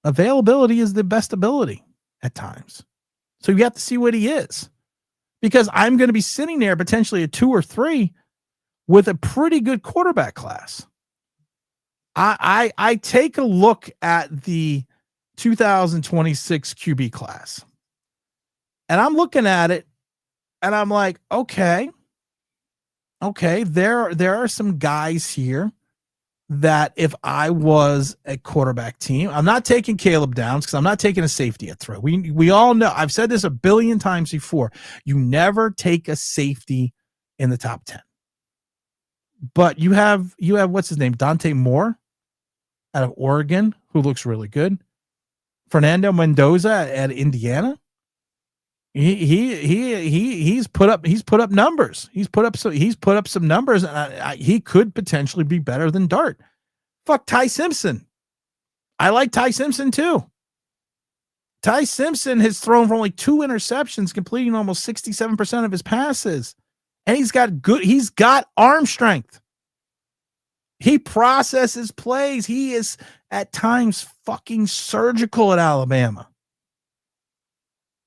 Availability is the best ability at times. So you have to see what he is. Because I'm going to be sitting there potentially at 2 or 3 with a pretty good quarterback class. I take a look at the 2026 QB class. And I'm looking at it and I'm like, okay, there are some guys here that if I was a quarterback team, I'm not taking Caleb Downs because I'm not taking a safety at throw. We all know, I've said this a billion times before, you never take a safety in the top 10. But you have what's his name? Dante Moore out of Oregon, who looks really good. Fernando Mendoza at Indiana. He's put up numbers. He's put up some numbers, and he could potentially be better than Dart. Fuck Ty Simpson. I like Ty Simpson too. Ty Simpson has thrown for only 2 interceptions, completing almost 67% of his passes. And he's got arm strength. He processes plays. He is at times fucking surgical at Alabama.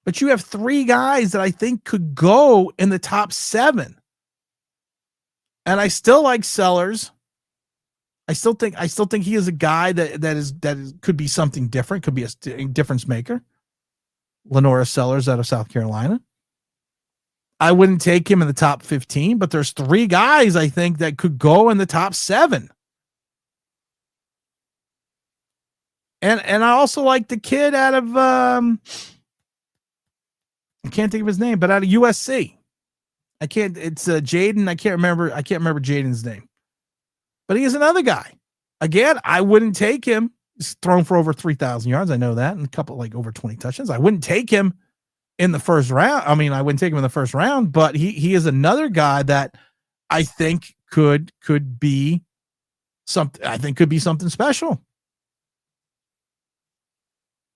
But you have 3 guys that I think could go in the top 7. And I still like Sellers. I still think he is a guy that could be something different, could be a difference maker. Lenora Sellers out of South Carolina. I wouldn't take him in the top 15, but there's 3 guys I think that could go in the top 7. And I also like the kid out of I can't think of his name, but out of USC. It's Jaden. I can't remember Jaden's name. But he is another guy. Again, I wouldn't take him. He's thrown for over 3,000 yards. I know that. And a couple, like over 20 touchdowns. I wouldn't take him in the first round. I mean, I wouldn't take him in the first round, but he is another guy that I think could be something. I think could be something special.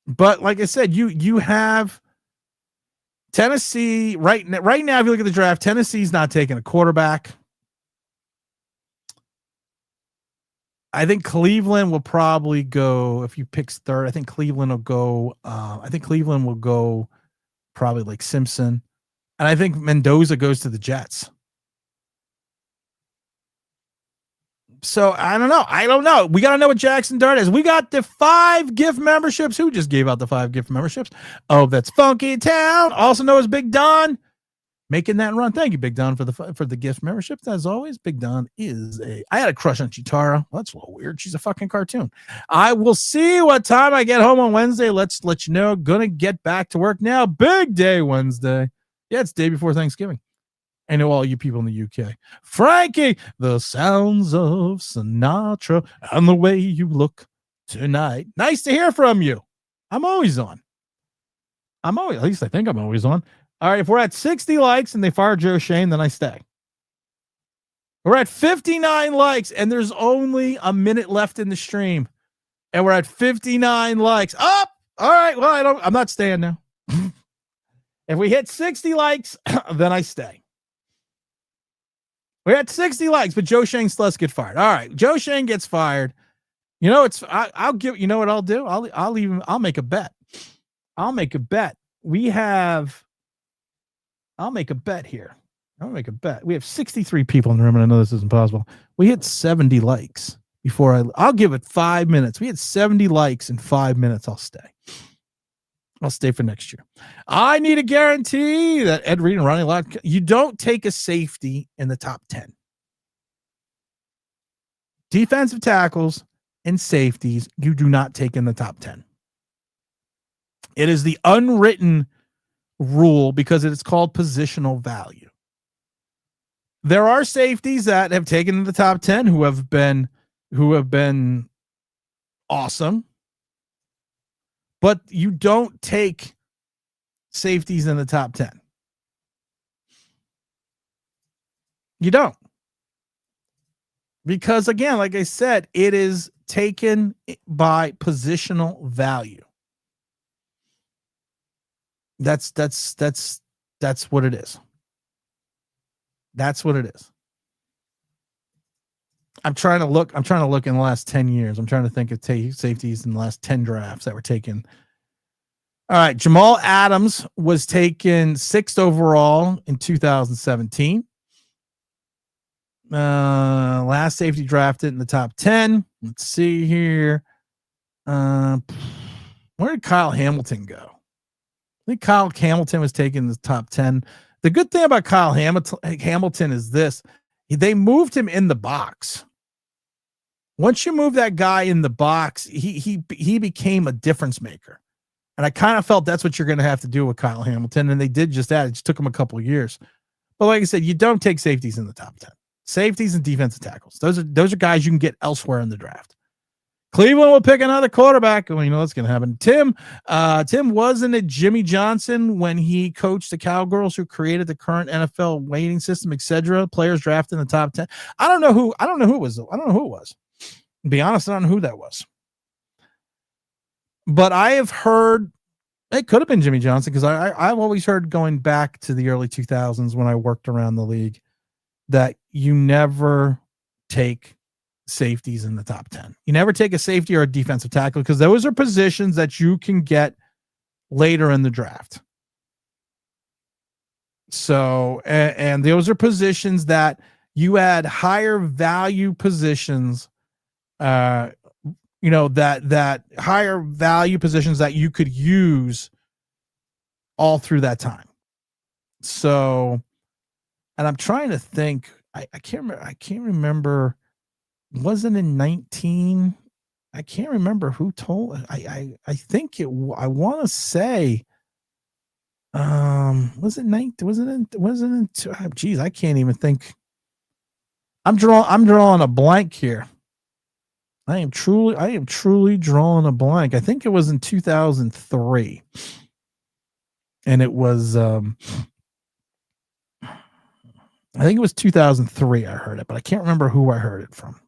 But like I said, you have Tennessee right now. If you look at the draft, Tennessee's not taking a quarterback. I think Cleveland will probably go, if you pick third, I think Cleveland will go. Probably like Simpson. And I think Mendoza goes to the Jets. So I don't know. We got to know what Jackson Dart is. We got the 5 gift memberships. Who just gave out the 5 gift memberships? Oh, that's Funky Town. Also known as Big Don. Making that run. Thank you, Big Don, for the gift memberships. As always, Big Don is I had a crush on Chitara. Well, that's a little weird. She's a fucking cartoon. I will see what time I get home on Wednesday. Let's let you know. Gonna get back to work now. Big day Wednesday. Yeah, it's day before Thanksgiving. I know all you people in the UK. Frankie, the sounds of Sinatra and the way you look tonight. Nice to hear from you. I'm always on. At least I think I'm always on. All right, if we're at 60 likes and they fire Joe Schoen, then I stay. We're at 59 likes and there's only a minute left in the stream. And we're at 59 likes. Up! All right, well, I'm not staying now. If we hit 60 likes, then I stay. We're at 60 likes, but Joe Schoen still get fired. All right, Joe Schoen gets fired. You know, I'll give, you know what I'll do? I'll make a bet. I'll make a bet here. I'll make a bet. We have 63 people in the room, and I know this isn't possible. We hit 70 likes before I'll give it 5 minutes. We had 70 likes in 5 minutes. I'll stay. I'll stay for next year. I need a guarantee that Ed Reed and Ronnie Lott, you don't take a safety in the top 10. Defensive tackles and safeties, you do not take in the top 10. It is the unwritten rule because it is called positional value. There are safeties that have taken in the top 10 who have been who have been awesome, but you don't take safeties in the top 10. You don't. Because again, like I said, it is taken by positional value. That's what it is. That's what it is. I'm trying to look in the last 10 years. I'm trying to think of safeties in the last 10 drafts that were taken. All right. Jamal Adams was taken 6th overall in 2017. Last safety drafted in the top 10. Let's see here. Where did Kyle Hamilton go? I think Kyle Hamilton was taken in the top 10. The good thing about Kyle Hamilton is this. They moved him in the box. Once you move that guy in the box, he became a difference maker. And I kind of felt that's what you're going to have to do with Kyle Hamilton. And they did just that. It just took him a couple of years. But like I said, you don't take safeties in the top 10. Safeties and defensive tackles. Those are guys you can get elsewhere in the draft. Cleveland will pick another quarterback. Well, you know what's going to happen. Tim wasn't it Jimmy Johnson when he coached the Cowgirls who created the current NFL weighting system, etc. Players drafted in the top 10. I don't know who it was. To be honest, I don't know who that was. But I have heard it could have been Jimmy Johnson because I've always heard going back to the early 2000s when I worked around the league that you never take safeties in the top 10. You never take a safety or a defensive tackle because those are positions that you can get later in the draft. So, and those are positions that you had higher value positions, that higher value positions that you could use all through that time. So, and I'm trying to think, I can't remember. Wasn't in 19. I can't remember who told. I think it. I want to say. Was it 19? Wasn't it? Geez, I can't even think. I'm drawing a blank here. I am truly drawing a blank. I think it was in 2003, and it was. I think it was 2003. I heard it, but I can't remember who I heard it from.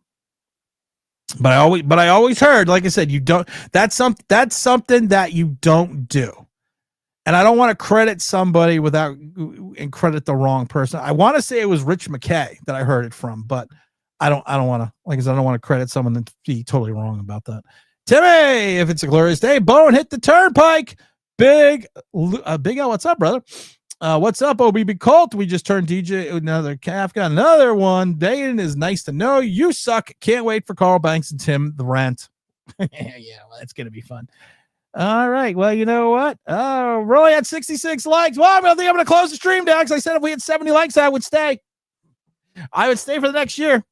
But I always heard, like I said, you don't. That's something that you don't do. And I don't want to credit somebody and credit the wrong person. I want to say it was Rich McKay that I heard it from, but I don't want to. Like I said, I don't want to credit someone and be totally wrong about that. Timmy, if it's a glorious day, Bowen hit the turnpike. Big L, what's up, brother? What's up, OBB Colt? We just turned DJ another calf. Got another one. Dayton is nice to know. You suck. Can't wait for Carl Banks and Tim the rant. Yeah, well, that's gonna be fun. All right. Well, you know what? We're only at 66 likes. Well, I think I'm gonna close the stream down because I said if we had 70 likes, I would stay. I would stay for the next year.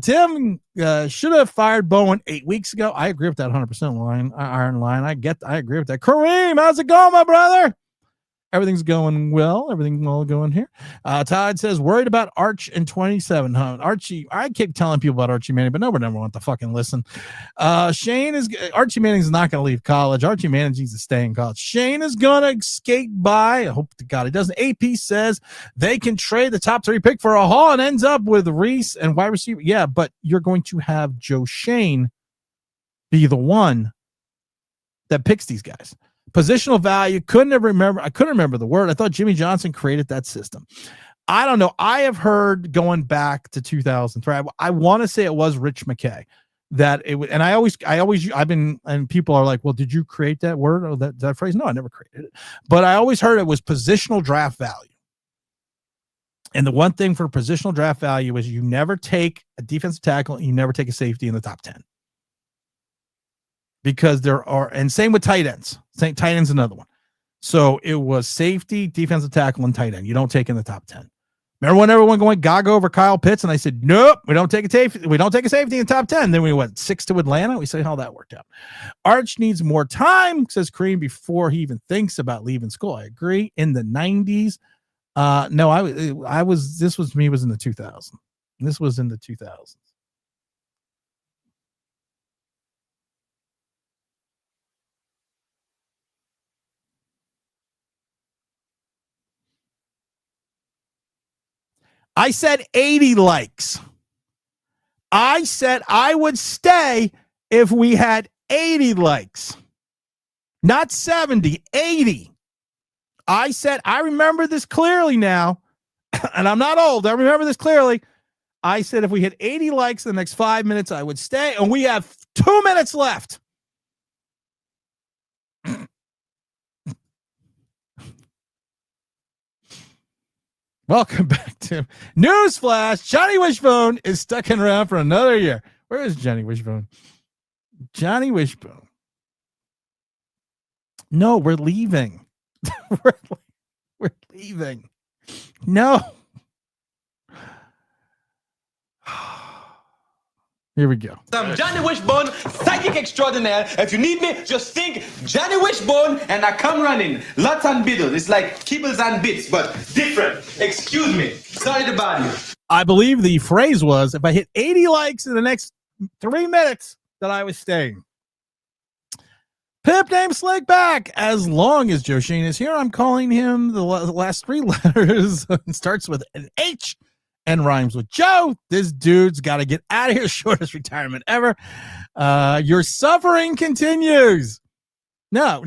Tim should have fired Bowen 8 weeks ago. I agree with that 100% iron line. I agree with that. Kareem, how's it going, my brother? Everything's going well. Everything's all going here. Todd says, worried about Arch in 27. Huh? Archie, I keep telling people about Archie Manning, but nobody ever wants to fucking listen. Archie Manning's not going to leave college. Archie Manning needs to stay in college. Shane is going to skate by. I hope to God he doesn't. AP says they can trade the top 3 pick for a haul and ends up with Reese and wide receiver. Yeah, but you're going to have Joe Schoen be the one that picks these guys. Positional value. I couldn't remember the word. I thought Jimmy Johnson created that system. I don't know. I have heard going back to 2003. I want to say it was Rich McKay that it was, and I've been, and people are like, well, did you create that word or that phrase? No, I never created it, but I always heard it was positional draft value. And the one thing for positional draft value is you never take a defensive tackle and you never take a safety in the top 10. Because there are, and same with tight ends. Tight end's another one. So it was safety, defensive tackle, and tight end. You don't take in the top 10. Remember when everyone going gaga over Kyle Pitts, and I said, nope, we don't take a safety. We don't take a safety in the top 10. Then we went 6 to Atlanta. We say how that worked out. Arch needs more time, says Kareem, before he even thinks about leaving school. I agree. In the 90s, no, I was. This was me. Was in the 2000s. This was in the 2000s. I said 80 likes. I said I would stay if we had 80 likes. Not 70, 80. I said, I remember this clearly now, and I'm not old. I remember this clearly. I said if we hit 80 likes in the next 5 minutes, I would stay, and we have 2 minutes left. Welcome back to Newsflash. Johnny Wishbone is stuck around for another year. Where is Johnny Wishbone? Johnny Wishbone. No, we're leaving. we're leaving. No. Here we go. I'm Johnny Wishbone, psychic extraordinaire. If you need me, just think Johnny Wishbone and I come running. Lots and biddles. It's like kibbles and bits, but different. Excuse me. Sorry to bother you. I believe the phrase was, if I hit 80 likes in the next 3 minutes, that I was staying. Pip named Slick back. As long as Joe Schoen is here, I'm calling him the last 3 letters. It starts with an H and rhymes with Joe. This dude's got to get out of here. Shortest retirement ever. Your suffering continues. No.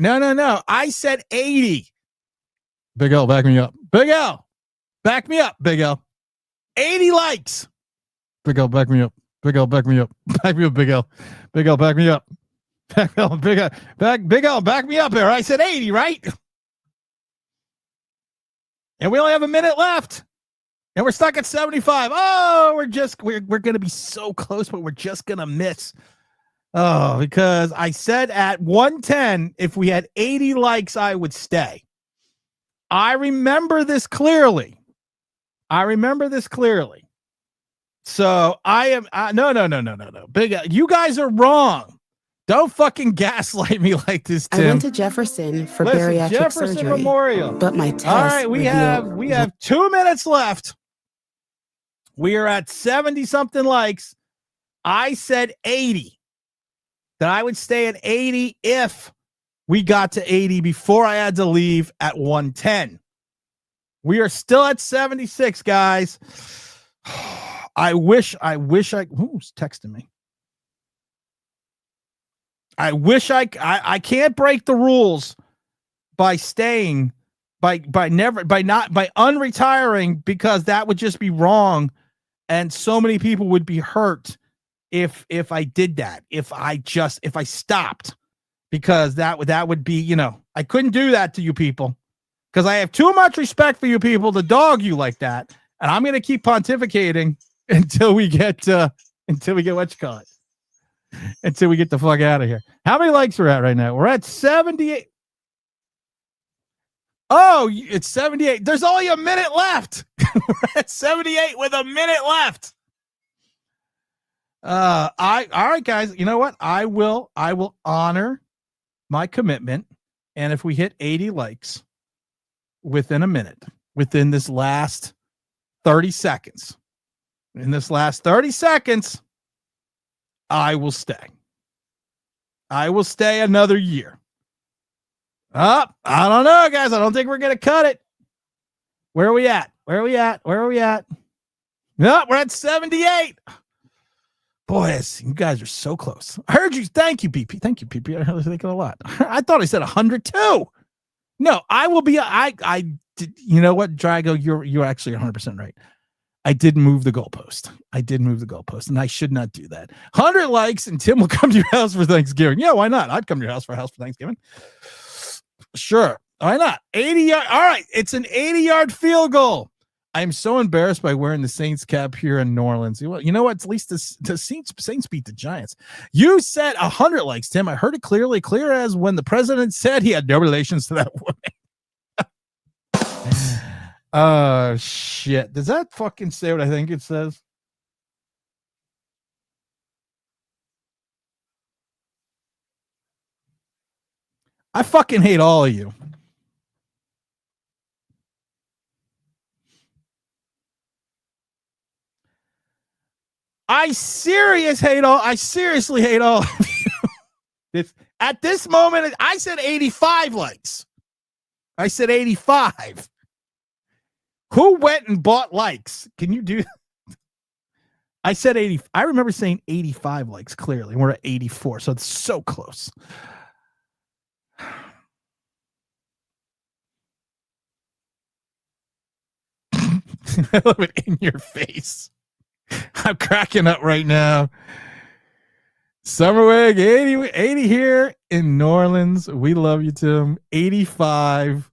I said 80. Big L, back me up. Big L, back me up. Big L. 80 likes. Big L, back me up. Big L, back me up. Back me up, Big L. Big L, back me up. Big L, Big L, back me up here. I said 80, right? And we only have a minute left. And we're stuck at 75. Oh, we're going to be so close, but we're just going to miss. Oh, because I said at 110, if we had 80 likes, I would stay. I remember this clearly. So I am, no. Big, you guys are wrong. Don't fucking gaslight me like this, Tim. I went to Jefferson for bariatric Jefferson surgery. Memorial. But my test. All right, we have 2 minutes left. We are at 70 something likes. I said 80. That I would stay at 80 if we got to 80 before I had to leave at 110. We are still at 76, guys. I wish who's texting me? I wish I can't break the rules by staying, by unretiring, because that would just be wrong. And so many people would be hurt if I did that, if I stopped, because that would be, I couldn't do that to you people, because I have too much respect for you people to dog you like that. And I'm going to keep pontificating until we get what you call it. Until we get the fuck out of here. How many likes we're at right now? We're at 78. Oh, it's 78. There's only a minute left. We're at 78 with a minute left. All right, guys. You know what? I will honor my commitment. And if we hit 80 likes within a minute, within this last 30 seconds, I will stay. I will stay another year. I don't know, guys. I don't think we're going to cut it. Where are we at? No, we're at 78. Boys, you guys are so close. I heard you. Thank you, BP. Thank you, PP. I heard you thinking a lot. I thought I said 102. No, I will be. I did. You know what, Drago? You're actually 100% right. I did move the goalpost. And I should not do that. 100 likes, and Tim will come to your house for Thanksgiving. Yeah, why not? I'd come to your house for Thanksgiving. Sure. Why not? 80 yard. All right. It's an 80-yard field goal. I'm so embarrassed by wearing the Saints cap here in New Orleans. Well, you know what? At least the Saints beat the Giants. You said 100 likes, Tim. I heard it clearly, clear as when the president said he had no relations to that woman. Oh, shit. Does that fucking say what I think it says? I fucking hate all of you. I seriously hate all of you. At this moment, I said 85 likes. I said 85. Who went and bought likes? Can you do? I said 80. I remember saying 85 likes clearly. We're at 84, so it's so close. I love it in your face. I'm cracking up right now. Summerwig, 80 here in New Orleans. We love you, Tim. 85,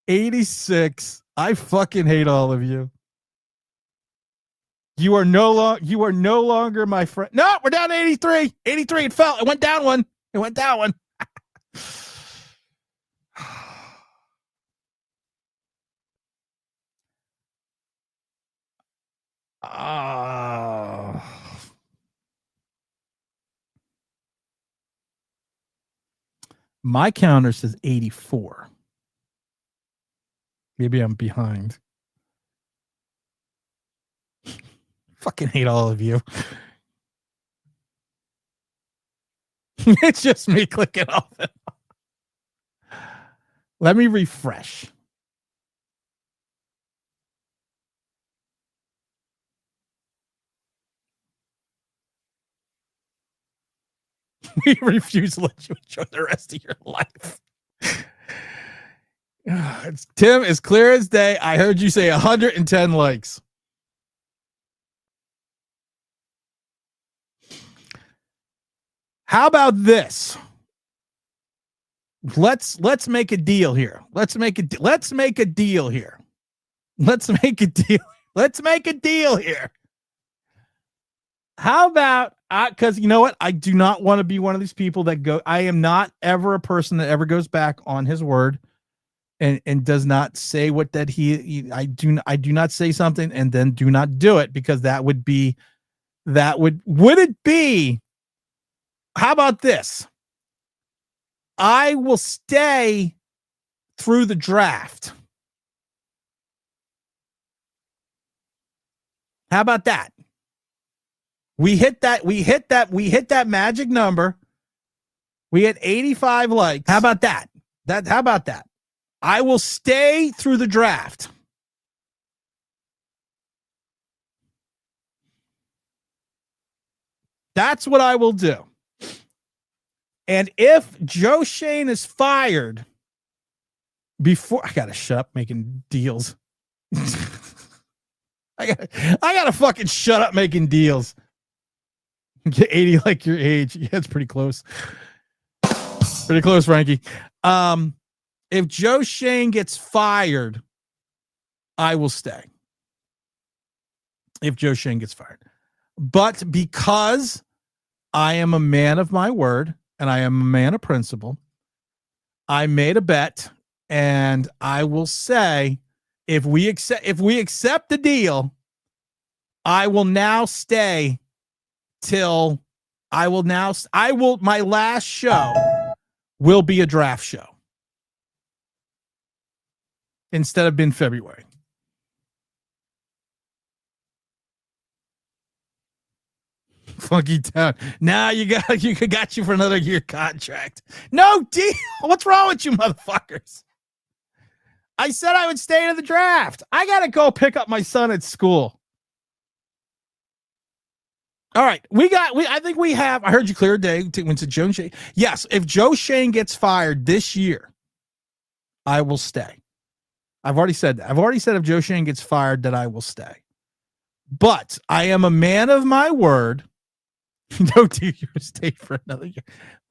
86. I fucking hate all of you. You are no longer my friend. No, we're down to 83. 83. It fell. It went down one. It went down one. My counter says 84. Maybe I'm behind. Fucking hate all of you. It's just me clicking off it. Let me refresh. We refuse to let you enjoy the rest of your life. It's Tim, as clear as day. I heard you say 110 likes. How about this? Let's make a deal here. Let's make a deal here. How about because you know what? I do not want to be one of these people that go. I am not ever a person that ever goes back on his word and does not say what that I do not say something and then do not do it, because would it be? How about this? I will stay through the draft. How about that? We hit that magic number. We hit 85 likes. How about that? How about that? I will stay through the draft. That's what I will do. And if Joe Schoen is fired before, I gotta shut up making deals. I gotta fucking shut up making deals. Get 80 like your age. Yeah, it's pretty close. Pretty close, Frankie. If Joe Schoen gets fired, I will stay. If Joe Schoen gets fired. But because I am a man of my word and I am a man of principle, I made a bet, and I will say, if we accept the deal, I will now stay till my last show will be a draft show instead of being February. Funky Town. Now you got you for another year contract. No deal. What's wrong with you motherfuckers? I said I would stay to the draft. I got to go pick up my son at school. All right. I think we have, I heard you clear day went to Joe Schoen. Yes. If Joe Schoen gets fired this year, I will stay. I've already said that. I've already said if Joe Schoen gets fired that I will stay. But I am a man of my word. No, dude, you're stay for another year.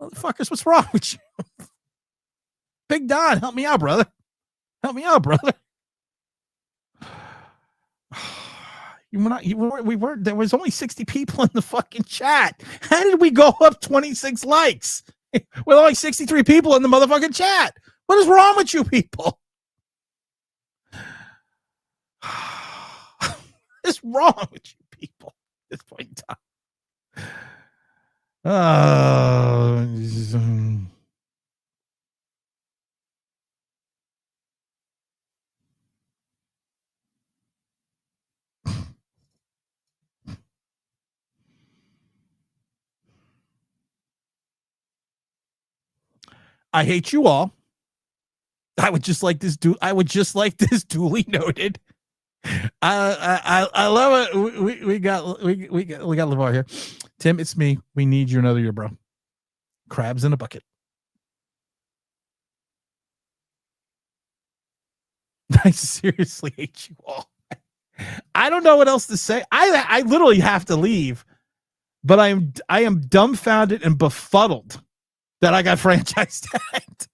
Motherfuckers, what's wrong with you? Big Don, help me out, brother. Help me out, brother. We weren't. There was only 60 people in the fucking chat. How did we go up 26 likes with only 63 people in the motherfucking chat? What is wrong with you people? What is wrong with you people at this point in time? I hate you all. I would just like this duly noted. I love it. We got LeVar here. Tim, it's me. We need you another year, bro. Crabs in a bucket. I seriously hate you all. I don't know what else to say. I literally have to leave, but I am dumbfounded and befuddled that I got franchise tagged.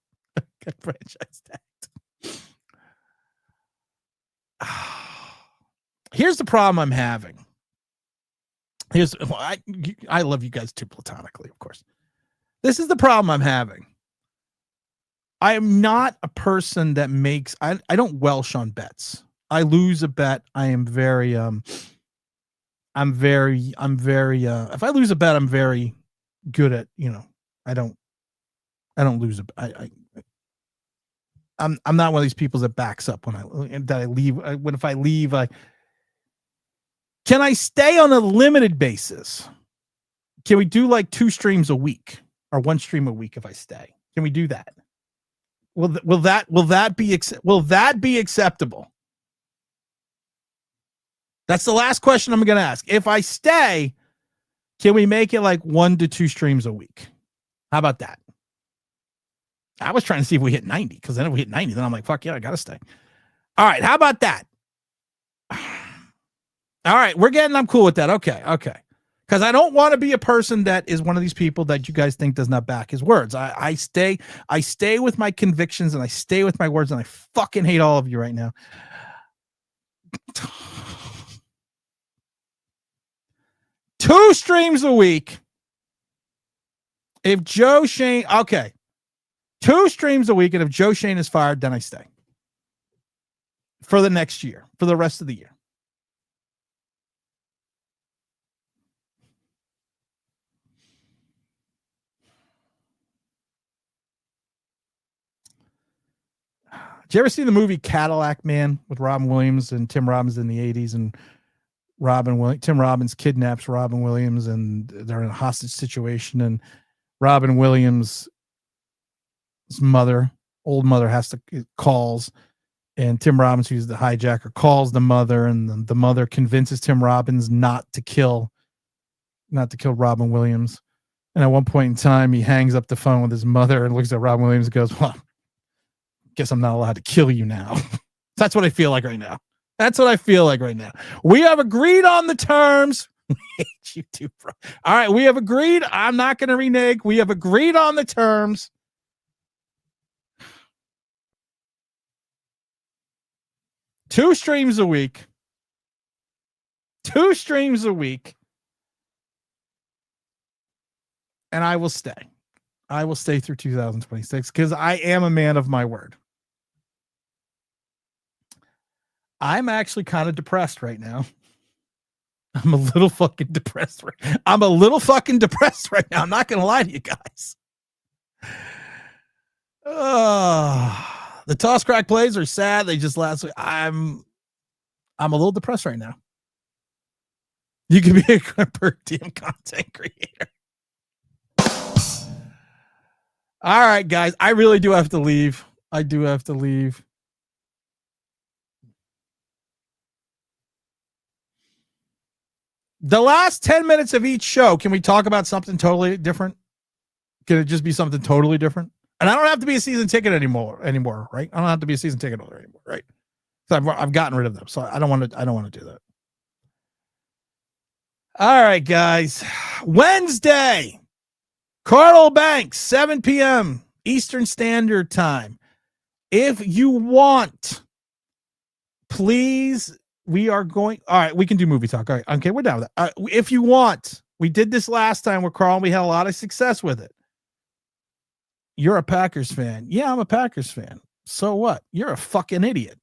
Here's the problem I'm having. I love you guys too platonically, of course. This is the problem I'm having. I am not a person that makes, I don't Welsh on bets. I lose a bet. I am very, if I lose a bet, I'm very good at, I don't lose I'm not one of these people that backs up when I leave. If I leave, can I stay on a limited basis? Can we do like 2 streams a week or 1 stream a week if I stay? Can we do that? Will that be acceptable? That's the last question I'm going to ask. If I stay, can we make it like 1 to 2 streams a week? How about that? I was trying to see if we hit 90, because then if we hit 90, then I'm like, fuck yeah, I got to stay. All right. How about that? All right. I'm cool with that. Okay. Because I don't want to be a person that is one of these people that you guys think does not back his words. I stay with my convictions and I stay with my words, and I fucking hate all of you right now. Two streams a week. If Joe Schoen, okay. 2 streams a week, and if Joe Schoen is fired, then I stay. For the next year, for the rest of the year. Did you ever see the movie Cadillac Man with Robin Williams and Tim Robbins in the 80s? And Tim Robbins kidnaps Robin Williams, and they're in a hostage situation, and Robin Williams' old mother calls, and Tim Robbins, who's the hijacker, calls the mother, and the mother convinces Tim Robbins not to kill Robin Williams. And at one point in time, he hangs up the phone with his mother and looks at Robin Williams and goes, well, guess I'm not allowed to kill you now. That's what I feel like right now. We have agreed on the terms. You too, bro. All right, we have agreed. I'm not going to renege. We have agreed on the terms. Two streams a week. And I will stay. I will stay through 2026 because I am a man of my word. I'm actually kind of depressed right now. I'm a little fucking depressed right now. I'm not going to lie to you guys. The toss crack plays are sad. They just last week. I'm a little depressed right now. You can be a per diem content creator. All right, guys. I really do have to leave. The last 10 minutes of each show, can we talk about something totally different? Can it just be something totally different? And I don't have to be a season ticket anymore, right? I don't have to be a season ticket holder anymore, right? So I've gotten rid of them. So I don't want to do that. All right, guys. Wednesday, Carl Banks, 7 p.m. Eastern Standard Time. If you want, please, we are going. All right, we can do movie talk. All right, okay, we're down with that. If you want, we did this last time with Carl, and we had a lot of success with it. You're a Packers fan. Yeah, I'm a Packers fan. So what? You're a fucking idiot.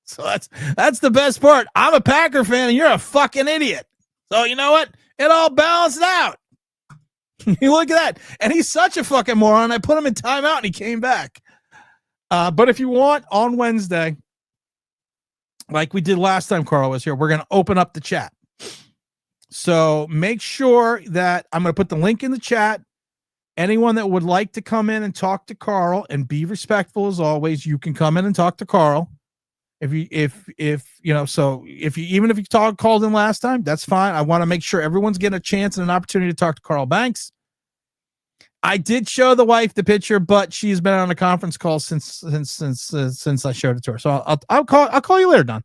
So that's the best part. I'm a Packer fan, and you're a fucking idiot. So you know what? It all balanced out. You look at that. And he's such a fucking moron. I put him in timeout, and he came back. But if you want, on Wednesday, like we did last time Carl was here, we're going to open up the chat. So make sure that I'm going to put the link in the chat. anyone that would like to come in and talk to Carl and be respectful as always, you can come in and talk to Carl. If you even if you called in last time, that's fine. I want to make sure everyone's getting a chance and an opportunity to talk to Carl Banks. I did show the wife the picture, but she's been on a conference call since I showed it to her. So I'll call you later, Don.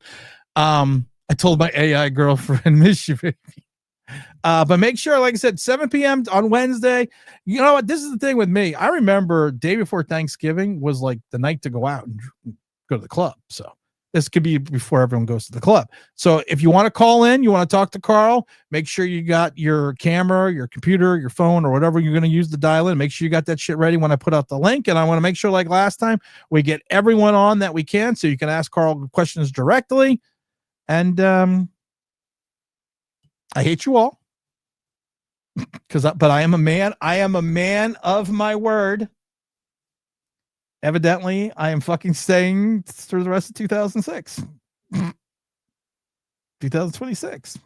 I told my AI girlfriend, miss you, baby. But make sure, like I said, 7 p.m. on Wednesday. You know what? This is the thing with me. I remember day before Thanksgiving was like the night to go out and go to the club. So this could be before everyone goes to the club. So if you want to call in, you want to talk to Carl, make sure you got your camera, your computer, your phone, or whatever you're going to use to dial in. Make sure you got that shit ready when I put out the link. And I want to make sure, like last time, we get everyone on that we can, so you can ask Carl questions directly. And I hate you all, but I am a man. I am a man of my word. Evidently, I am fucking staying through the rest of 2006. 2026.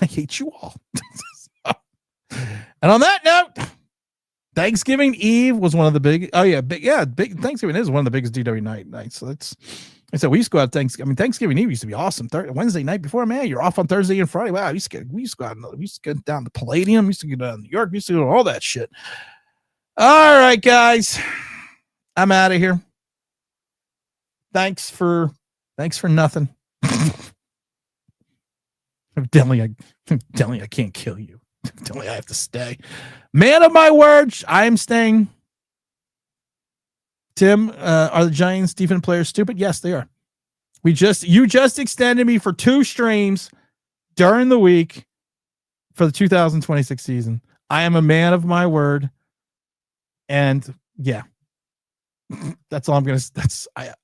I hate you all. And on that note, Thanksgiving Eve was one of the big Thanksgiving is one of the biggest DW nights. So that's, I said, we used to go out Thanksgiving Eve used to be awesome. Wednesday night before, man, you're off on Thursday and Friday. Wow, we used to go down to Palladium, we used to go down to New York, we used to do all that shit. All right, guys. I'm out of here. Thanks for nothing. Evidently, I can't kill you. Evidently, I have to stay. Man of my word, I am staying. Tim, are the Giants defensive players stupid? Yes, they are. You just extended me for 2 streams during the week for the 2026 season. I am a man of my word. And yeah. That's all I'm gonna.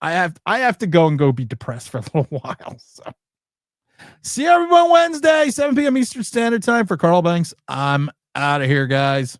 I have to go be depressed for a little while. So, see everyone Wednesday, 7 p.m. Eastern Standard Time for Carl Banks. I'm out of here, guys.